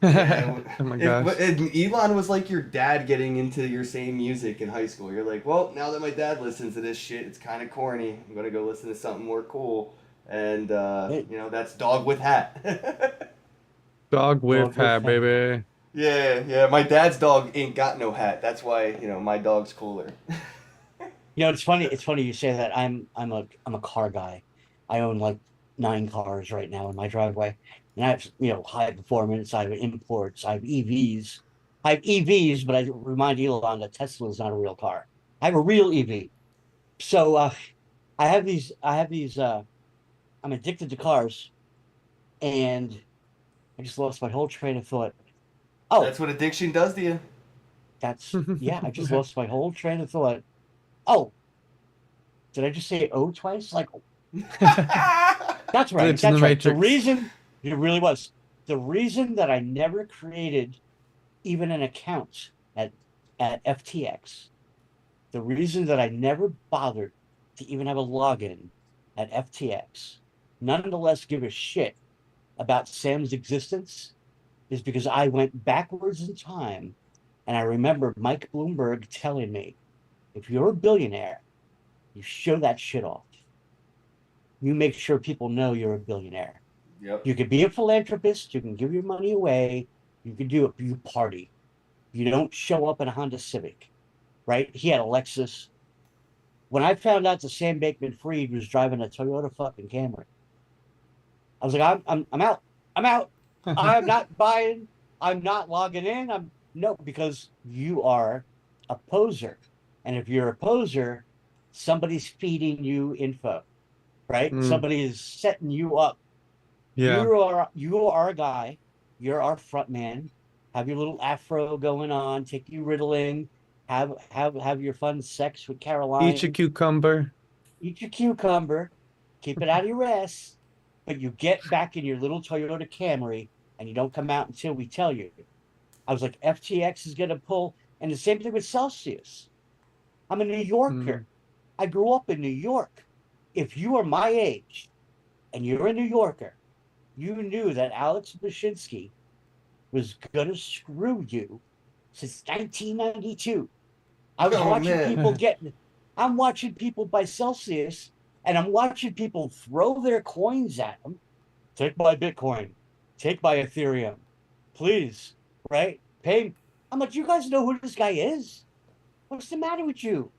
Yeah, oh my gosh. Elon was like your dad getting into your same music in high school. You're like, well, now that my dad listens to this shit, it's kind of corny. I'm gonna go listen to something more cool. And that's Dog with Hat. Dog with hat, baby. Yeah. My dad's dog ain't got no hat. That's why my dog's cooler. It's funny. It's funny you say that. I'm a car guy. I own like 9 cars right now in my driveway. And I have, high performance, I have imports, I have EVs. But I remind Elon that Tesla is not a real car. I have a real EV. So I have these, I'm addicted to cars. And I just lost my whole train of thought. Oh. That's what addiction does to you. I just lost my whole train of thought. Oh. Did I just say oh twice? Like, that's right. That's right. The reason... It really was. The reason that I never created even an account at FTX, the reason that I never bothered to even have a login at FTX, nonetheless give a shit about Sam's existence, is because I went backwards in time, and I remember Mike Bloomberg telling me, if you're a billionaire, you show that shit off. You make sure people know you're a billionaire. Yep. You could be a philanthropist. You can give your money away. You can do it. You party. You don't show up in a Honda Civic, right? He had a Lexus. When I found out that Sam Bankman-Fried was driving a Toyota fucking Camry, I was like, I'm out. I'm out. I'm not buying. I'm not logging in. Because you are a poser, and if you're a poser, somebody's feeding you info, right? Somebody is setting you up. Yeah. You are a guy. You're our front man. Have your little afro going on. Take you Ritalin. Have your fun sex with Caroline. Eat your cucumber. Eat your cucumber. Keep it out of your ass. But you get back in your little Toyota Camry and you don't come out until we tell you. I was like, FTX is gonna pull, and the same thing with Celsius. I'm a New Yorker. I grew up in New York. If you are my age and you're a New Yorker, you knew that Alex Bashinsky was going to screw you since 1992. I'm watching people buy Celsius And I'm watching people throw their coins at him. Take my Bitcoin, take my Ethereum, please, right? Pay. I'm like, you guys know who this guy is? What's the matter with you?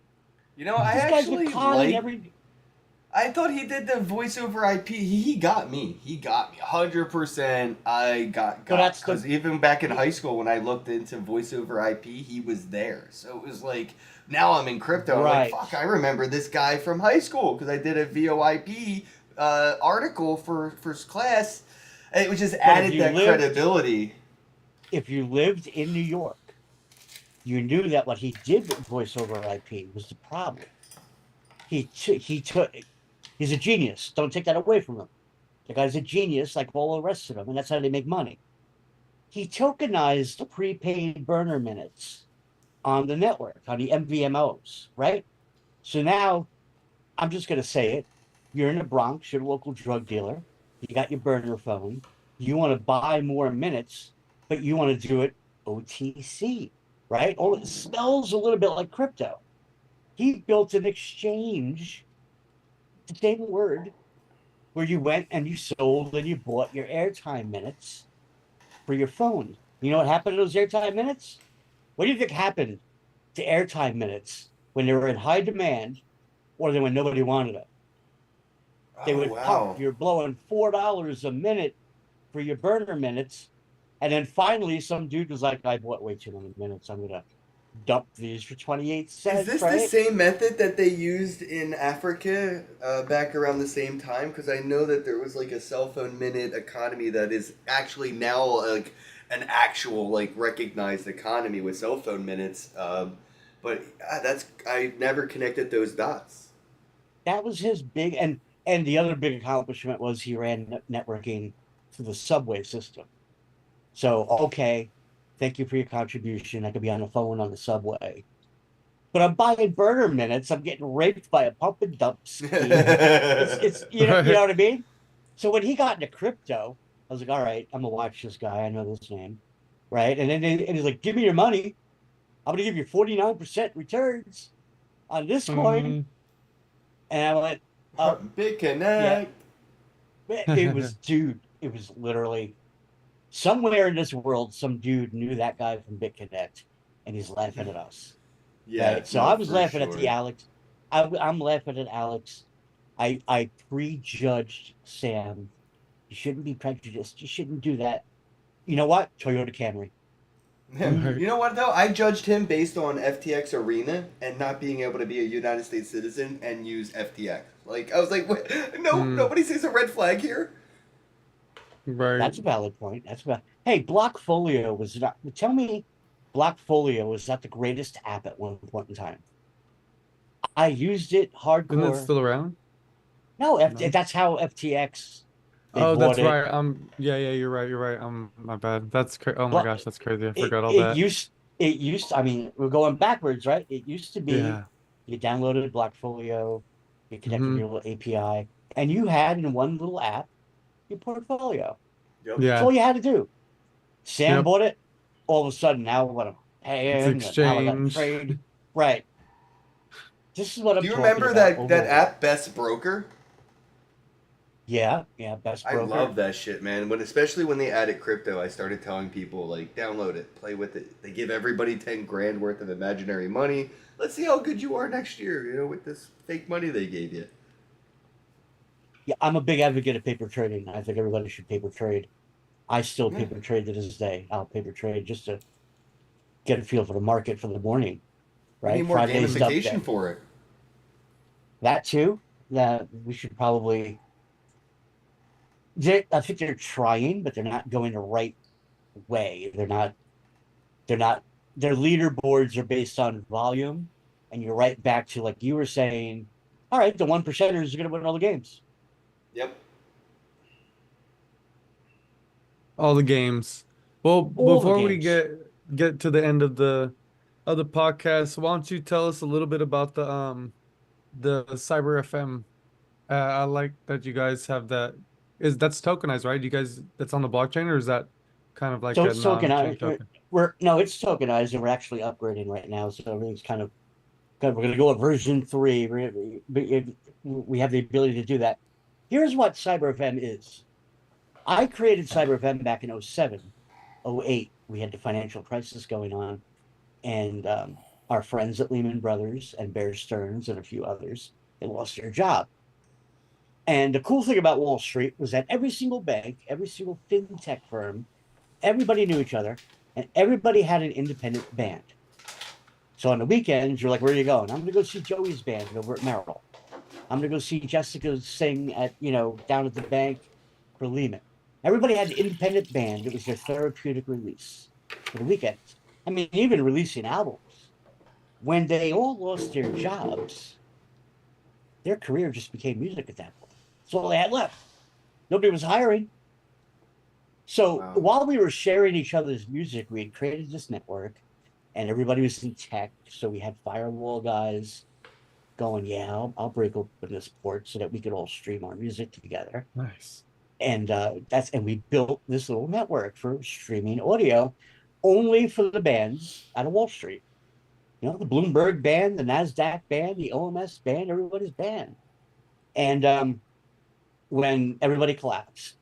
You know, I This guy's been actually conning like. every. I thought he did the voice over IP. He got me. He got me 100%. I got Well, that's because the. even back in high school when I looked into voice over IP, he was there. So it was like now I'm in crypto. I'm like, Right. fuck, I remember this guy from high school because I did a VoIP article for class. And it just But added that credibility. if you lived in New York, you knew that what he did with voice over IP was the problem. He took. He's a genius. Don't take that away from him. The guy's a genius, like all the rest of them, and that's how they make money. He tokenized the prepaid burner minutes on the network, on the MVMOs, right? So now I'm just going to say it. You're in the Bronx, you're a local drug dealer, you got your burner phone, you want to buy more minutes, but you want to do it OTC, right? Oh, it smells a little bit like crypto. He built an exchange, the same word, where you went and you sold and you bought your airtime minutes for your phone. You know what happened to those airtime minutes? What do you think happened to airtime minutes when they were in high demand or then when nobody wanted it? They Oh, would pump. wow. You're blowing $4 a minute for your burner minutes. And then finally, some dude was like, I bought way too many minutes. I'm going to dump these for 28 Is cents, this the right? same method that they used in Africa back around the same time? Because I know that there was like a cell phone minute economy that is actually now like an actual like recognized economy with cell phone minutes. But that's I never connected those dots. That was his big, and the other big accomplishment was he ran networking through the subway system. So, okay, thank you for your contribution. I could be on the phone on the subway. But I'm buying burner minutes. I'm getting raped by a pump and dump scheme. It's you know Right. what I mean? So when he got into crypto, I was like, all right, I'm gonna watch this guy. I know this name. Right. And he's like, give me your money. I'm gonna give you 49% returns on this coin. Mm. And I went, oh, Big yeah. connect. It was literally somewhere in this world, some dude knew that guy from BitConnect and he's laughing at us. Yeah, Right. So no, I was for laughing at sure. the Alex. I'm laughing at Alex. I prejudged Sam. You shouldn't be prejudiced. You shouldn't do that. You know what? Toyota Camry. Right. You know what though? I judged him based on FTX Arena and not being able to be a United States citizen and use FTX. Like I was like, what? No, Mm. nobody sees a red flag here. Right. That's a valid point. That's about. Hey, Blockfolio was not. Tell me, Blockfolio was not the greatest app at one point in time. I used it Isn't it hardcore. still around? No, No. that's how FTX. They Oh, bought that's it. right. Yeah, yeah, you're right. You're right. My bad. That's Oh my But gosh, that's crazy. I it forgot all it that. used it used. I mean, we're going backwards, right? It used to be Yeah. you downloaded Blockfolio, you connected Hmm. your little API, and you had in one little app your portfolio. Yep. That's Yeah. all you had to do. Sam Yep. bought it. All of a sudden, now what I'm It's paying, and now I got to exchange. trade. Right. This is what Do I'm you talking remember about that over and over. app Best Broker? Yeah, yeah, best I broker. love that shit, man. Especially when they added crypto, I started telling people like, download it, play with it. They give everybody 10 grand worth of imaginary money. Let's see how good you are next year. You know, with this fake money they gave you. Yeah, I'm a big advocate of paper trading. I think everybody should paper trade. I still Yeah. paper trade to this day. I'll paper trade just to get a feel for the market for the morning, We need right? more Friday's up gamification day. for it. That too. That we should probably. I think they're trying, but they're not going the right way. They're not. They're not. Their leaderboards are based on volume, and you're right back to like you were saying. All right, the 1%ers are going to win all the games. Yep. All the games. Well, All the before we games. get to the end of the podcast, why don't you tell us a little bit about the Cyber FM? I like that you guys have that. That's tokenized, right? You guys, that's on the blockchain, or is that kind of like So a it's non-chain tokenized. token? We're no, it's tokenized, and we're actually upgrading right now. So everything's kind of we're going to go at version 3. We have the ability to do that. Here's what Cyber FM is. I created Cyber FM back in 07, 08. We had the financial crisis going on, and our friends at Lehman Brothers and Bear Stearns and a few others, they lost their job. And the cool thing about Wall Street was that every single bank, every single fintech firm, everybody knew each other, and everybody had an independent band. So on the weekends, you're like, where are you going? I'm going to go see Joey's band over at Merrill. I'm going to go see Jessica sing at, down at the bank for Lehman. Everybody had an independent band. It was their therapeutic release for the weekends. I mean, even releasing albums. When they all lost their jobs, their career just became music at that point. That's all they had left. Nobody was hiring. So while we were sharing each other's music, we had created this network, and everybody was in tech. So we had firewall guys going, yeah, I'll break open this port so that we could all stream our music together. Nice. And we built this little network for streaming audio only for the bands out of Wall Street. The Bloomberg band, the NASDAQ band, the OMS band, everybody's band. And when everybody collapsed,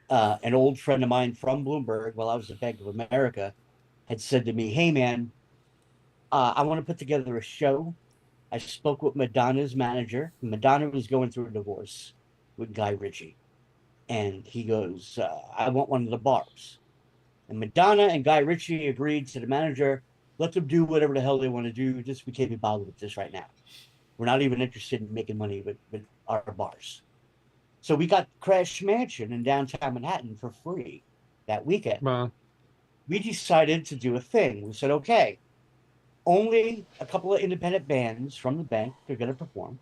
an old friend of mine from Bloomberg, while I was at Bank of America, had said to me, hey, man, I want to put together a show. I spoke with Madonna's manager. Madonna was going through a divorce with Guy Ritchie. And he goes, I want one of the bars. And Madonna and Guy Ritchie agreed to the manager, let them do whatever the hell they want to do. Just we can't be bothered with this right now. We're not even interested in making money with our bars. So we got Crash Mansion in downtown Manhattan for free that weekend. Wow. We decided to do a thing. We said, okay, only a couple of independent bands from the bank are going to perform.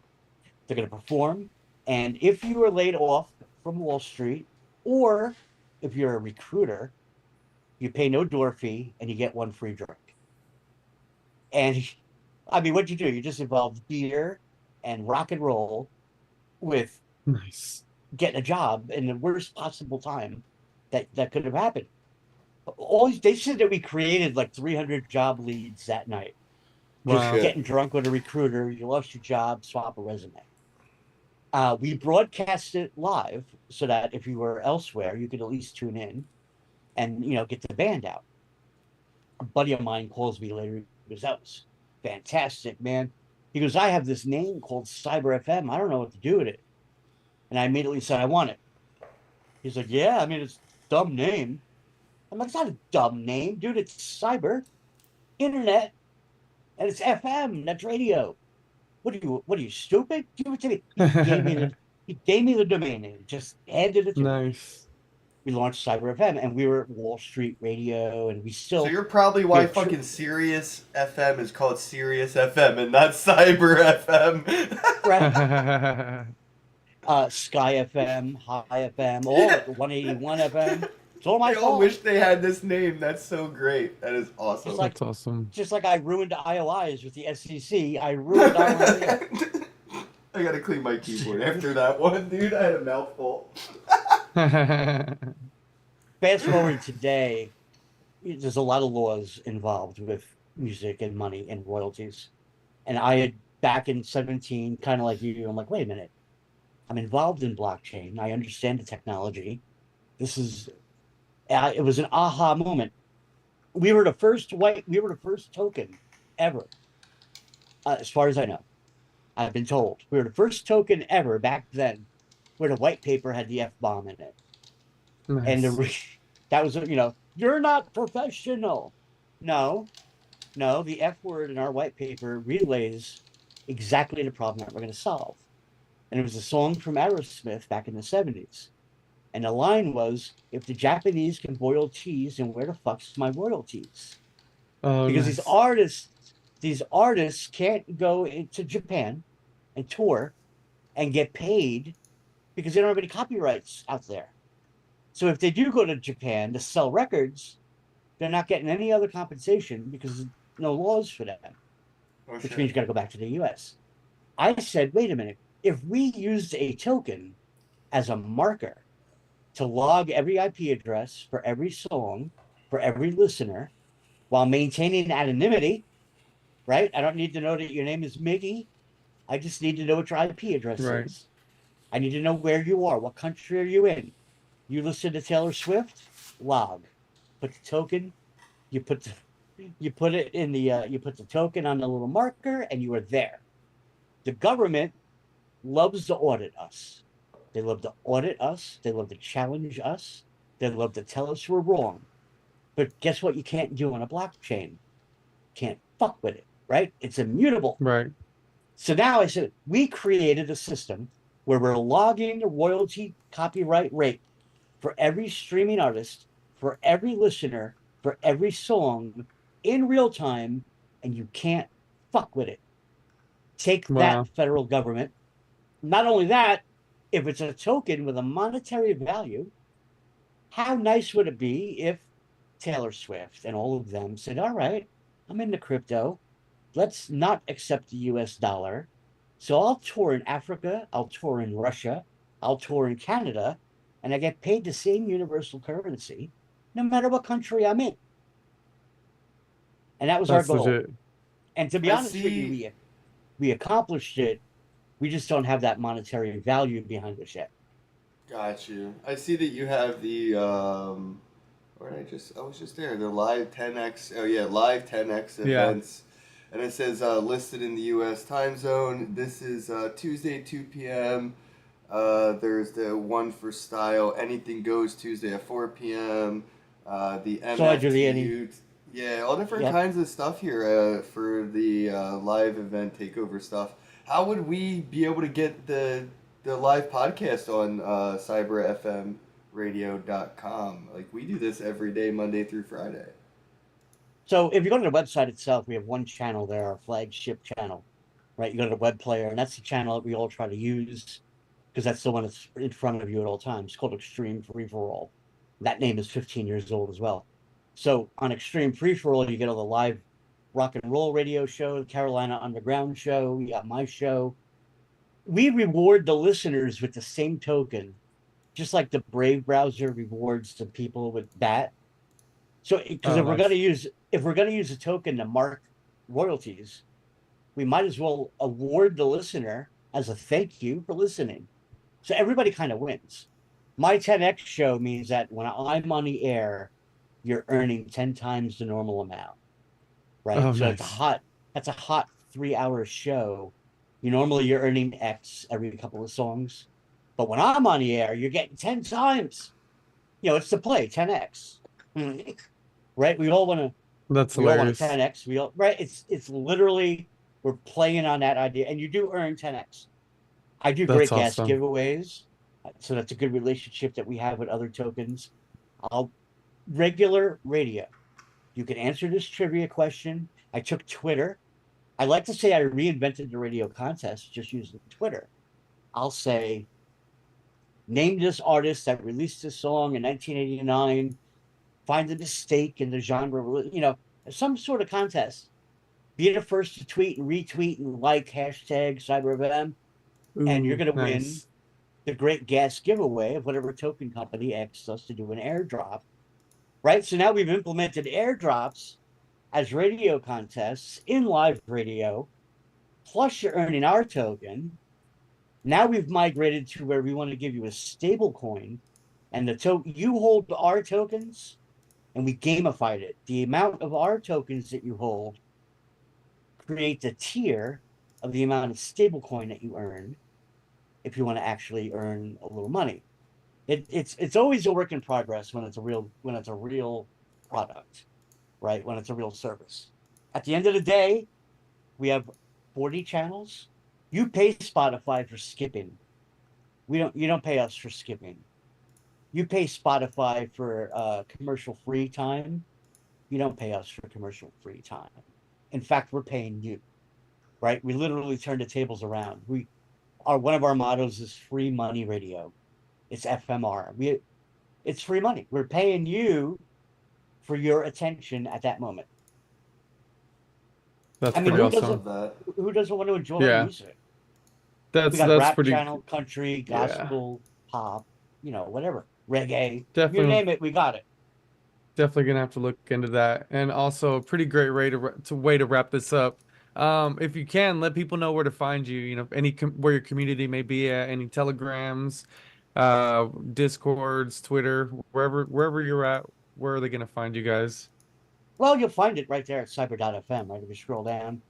They're going to perform. And if you are laid off from Wall Street, or if you're a recruiter, you pay no door fee and you get one free drink. And I mean, what'd you do? You just involved beer and rock and roll with Nice. getting a job in the worst possible time that could have happened. They said that we created like 300 job leads that night. Wow. Just getting drunk with a recruiter, you lost your job, swap a resume. We broadcast it live so that if you were elsewhere, you could at least tune in and, get the band out. A buddy of mine calls me later. He goes, that was fantastic, man. He goes, I have this name called Cyber FM. I don't know what to do with it. And I immediately said, I want it. He's like, yeah, I mean, it's a dumb name. I'm like, it's not a dumb name, dude. It's cyber, internet, and it's FM. That's radio. What are you, stupid? Give it to me. He gave me the domain name. Just handed it to me. Nice. We launched Cyber FM, and we were at Wall Street Radio, and we still. So you're probably why fucking Sirius FM is called Sirius FM and not Cyber FM. Right. Sky FM, High FM, all at 181 FM. It's all my I fault. wish they had this name. That's so great. That is awesome. That's awesome. Just like I ruined IOIs with the SEC, I ruined IOIs. I gotta clean my keyboard after that one, dude. I had a mouthful. Fast forward today, there's a lot of laws involved with music and money and royalties. And I had, back in 17, kind of like you, I'm like, wait a minute. I'm involved in blockchain. I understand the technology. It was an aha moment. We were the first token ever, as far as I know. I've been told. We were the first token ever back then where the white paper had the F-bomb in it. Nice. And that was, you're not professional. No, the F word in our white paper relays exactly the problem that we're going to solve. And it was a song from Aerosmith back in the 70s. And the line was, if the Japanese can boil cheese, then where the fuck's my royalties? Oh, Because nice. these artists can't go into Japan and tour and get paid because they don't have any copyrights out there. So if they do go to Japan to sell records, they're not getting any other compensation because there's no laws for them, which means you got to go back to the US. I said, wait a minute. If we used a token as a marker to log every IP address for every song, for every listener, while maintaining anonymity, right? I don't need to know that your name is Miggy. I just need to know what your IP address Right. is. I need to know where you are. What country are you in? You listen to Taylor Swift? Log. Put the token. You put the you put it in the you put the token on the little marker, and you are there. The government loves to audit us. They love to audit us. They love to challenge us. They love to tell us we're wrong. But guess what? You can't do on a blockchain. Can't fuck with it, right? It's immutable. Right. So now I said we created a system where we're logging the royalty copyright rate for every streaming artist, for every listener, for every song in real time, and you can't fuck with it. Take that, Wow. federal government. Not only that, if it's a token with a monetary value, how nice would it be if Taylor Swift and all of them said, all right, I'm into crypto. Let's not accept the US dollar. So I'll tour in Africa, I'll tour in Russia, I'll tour in Canada, and I get paid the same universal currency no matter what country I'm in. And that was our That's goal. legit. And to be I honest with you, see. we accomplished it. We just don't have that monetary value behind us yet. Got you. I see that you have the where did I was just there. The live 10x. Oh yeah, live 10x Yeah. events. And it says listed in the US time zone. This is Tuesday 2 p.m. There's the one for style. Anything goes Tuesday at 4 p.m. The So I do the MFTU. Yeah, all different Yep. kinds of stuff here for the live event takeover stuff. How would we be able to get the live podcast on cyberfmradio.com? Like we do this every day, Monday through Friday. So if you go to the website itself, we have one channel there, our flagship channel, right? You go to the web player, and that's the channel that we all try to use because that's the one that's in front of you at all times. It's called Extreme Free for All. That name is 15 years old as well. So on Extreme Free for All, you get all the live rock and roll radio show, the Carolina Underground show, you got my show. We reward the listeners with the same token, just like the Brave browser rewards the people with that. So because Oh, nice. if we're gonna use a token to mark royalties, we might as well award the listener as a thank you for listening. So everybody kind of wins. My 10x show means that when I'm on the air, you're earning 10 times the normal amount, right? Oh, So nice. that's a hot 3 hour show. Normally you're earning X every couple of songs. But when I'm on the air, you're getting 10 times. It's the play, 10x. Right? That's We all want a hilarious. 10x. Right? It's literally we're playing on that idea. And you do earn 10x. I do That's great gas awesome. giveaways. So that's a good relationship that we have with other tokens. I'll regular radio. You can answer this trivia question. I took Twitter. I like to say I reinvented the radio contest just using Twitter. I'll say, name this artist that released this song in 1989, find a mistake in the genre, some sort of contest. Be the first to tweet and retweet and like hashtag CyberFM, and you're Ooh, going to win nice. the great gas giveaway of whatever token company asks us to do an airdrop, right? So now we've implemented airdrops as radio contests in live radio, plus you're earning our token. Now we've migrated to where we want to give you a stable coin, and you hold our tokens, and we gamified it. The amount of our tokens that you hold creates a tier of the amount of stable coin that you earn if you want to actually earn a little money. It's always a work in progress when it's a real product, right? When it's a real service. At the end of the day, we have 40 channels. You pay Spotify for skipping. You don't pay us for skipping. You pay Spotify for commercial free time. You don't pay us for commercial free time. In fact, we're paying you, right? We literally turn the tables around. One of our mottos is free money radio. It's FMR. It's free money. We're paying you for your attention at that moment. That's I mean, pretty I awesome. love that. who doesn't want to enjoy Yeah. music? We got That's rap pretty. channel, country, Yeah. gospel, pop, whatever, reggae. You Definitely. name it, we got it. Definitely gonna have to look into that. And also a pretty great way to wrap this up. If you can, let people know where to find you. You know, where your community may be at, any telegrams, Discords, Twitter, wherever you're at. Where are they gonna find you guys? Well, you'll find it right there at cyber.fm. Right, if you scroll down,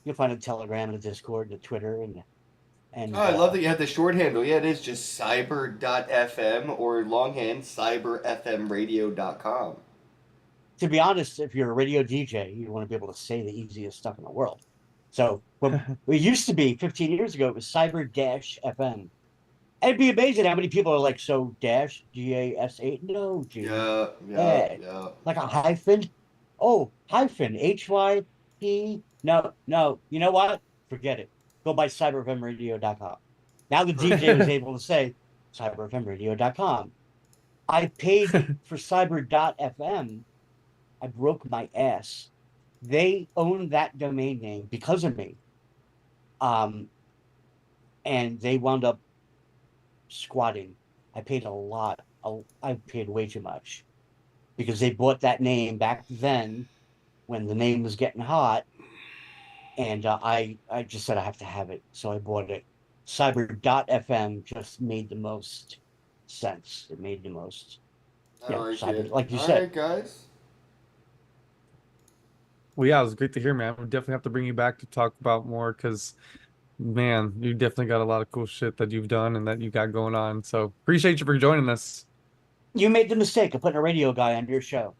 you'll find a Telegram and a Discord and a Twitter and Oh, I love that you have the short handle. Yeah, it is just cyber.fm or longhand cyberfmradio.com. to be honest, if you're a radio DJ, you want to be able to say the easiest stuff in the world. So when it used to be 15 years ago, it was cyber-fm. And it'd be amazing how many people are like, so dash, GAS8, no, G. Yeah. Like a hyphen? Oh, hyphen, HYP? No. You know what? Forget it. Go by cyberfmradio.com. Now the DJ was able to say cyberfmradio.com. I paid for cyber.fm. I broke my ass. They own that domain name because of me. And they wound up squatting. I paid a lot. I paid way too much because they bought that name back then when the name was getting hot. And I just said I have to have it. So I bought it. Cyber.fm just made the most sense. It made the most. Like you said. All right, guys. Well, yeah, it was great to hear, man. We definitely have to bring you back to talk about more because, man, you definitely got a lot of cool shit that you've done and that you got going on. So appreciate you for joining us. You made the mistake of putting a radio guy on your show.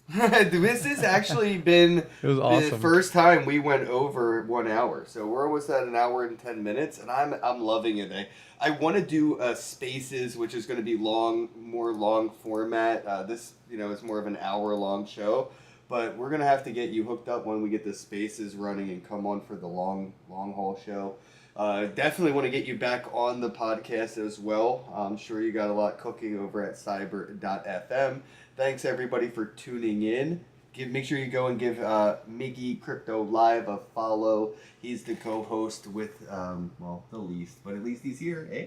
This has actually been It was awesome. the first time we went over 1 hour. So we're almost at 1 hour and 10 minutes, and I'm loving it. I want to do Spaces, which is going to be more long format. This is more of an hour-long show. But we're going to have to get you hooked up when we get the Spaces running and come on for the long haul show. Definitely want to get you back on the podcast as well. I'm sure you got a lot cooking over at cyber.fm. Thanks everybody for tuning in. Make sure you go and give Miggy Crypto Live a follow. He's the co-host with, the least, but at least he's here, eh?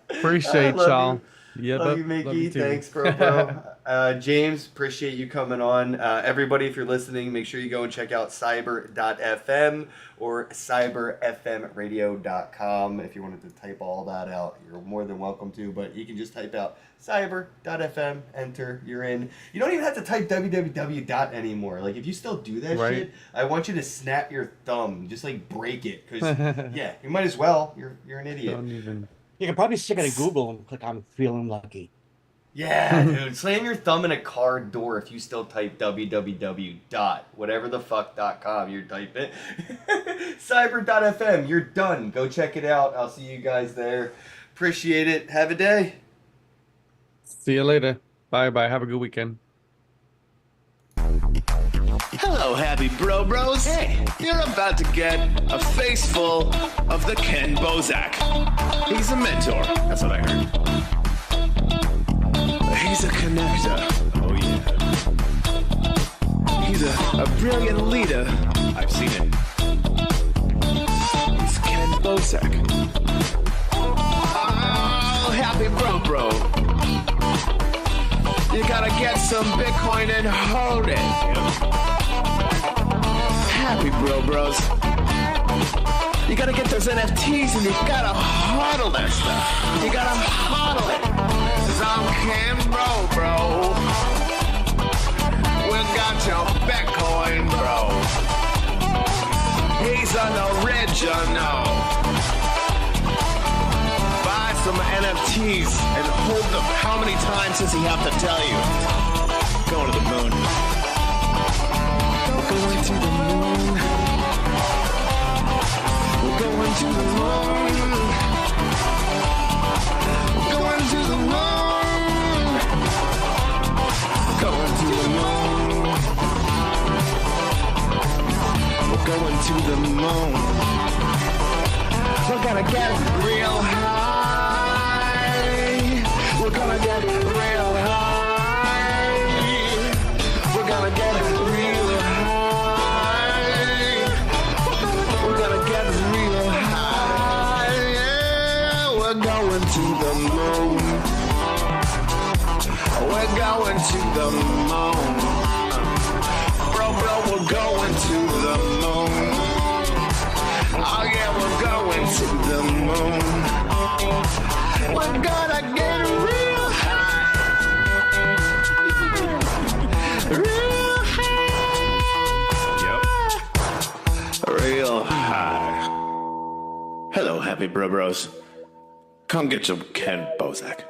Appreciate y'all. Yeah, love you, Mickey. Thanks, bro. James, appreciate you coming on. Everybody, if you're listening, make sure you go and check out cyber.fm or cyberfmradio.com. If you wanted to type all that out, you're more than welcome to, but you can just type out cyber.fm, enter, you're in. You don't even have to type www. Anymore. Like, if you still do that shit, I want you to snap your thumb, just like break it, because, yeah, you might as well. You're an idiot. Don't even... You can probably stick it in Google and click I'm feeling lucky. Yeah, dude. Slam your thumb in a car door if you still type www.whateverthefuck.com. You type it. Cyber.fm. You're done. Go check it out. I'll see you guys there. Appreciate it. Have a day. See you later. Bye. Have a good weekend. Hello, happy bros. Hey, you're about to get a face full of the Kenn Bosak. He's a mentor. That's what I heard. He's a connector. Oh, yeah. He's a brilliant leader. I've seen it. It's Kenn Bosak. Oh, happy bro. You gotta get some Bitcoin and hold it. Happy bros. You gotta get those NFTs and you gotta hodl that stuff. You gotta hodl it. 'Cause I'm Kenn bro. We got your Bitcoin, bro. He's an original. Buy some NFTs and hold them. How many times does he have to tell you? Going to the moon. Going to the moon. We're going to the moon. We're going to the moon. Going to the moon. We're going to the moon. We're gonna get real high. We're gonna get real high. We're gonna get real to the moon. We're going to the moon. Bro, bro, we're going to the moon. Oh yeah, we're going to the moon. We're gonna get real high. Real high. Yep. Real high. Hello, happy bro bros. Come get some Kenn Bosak.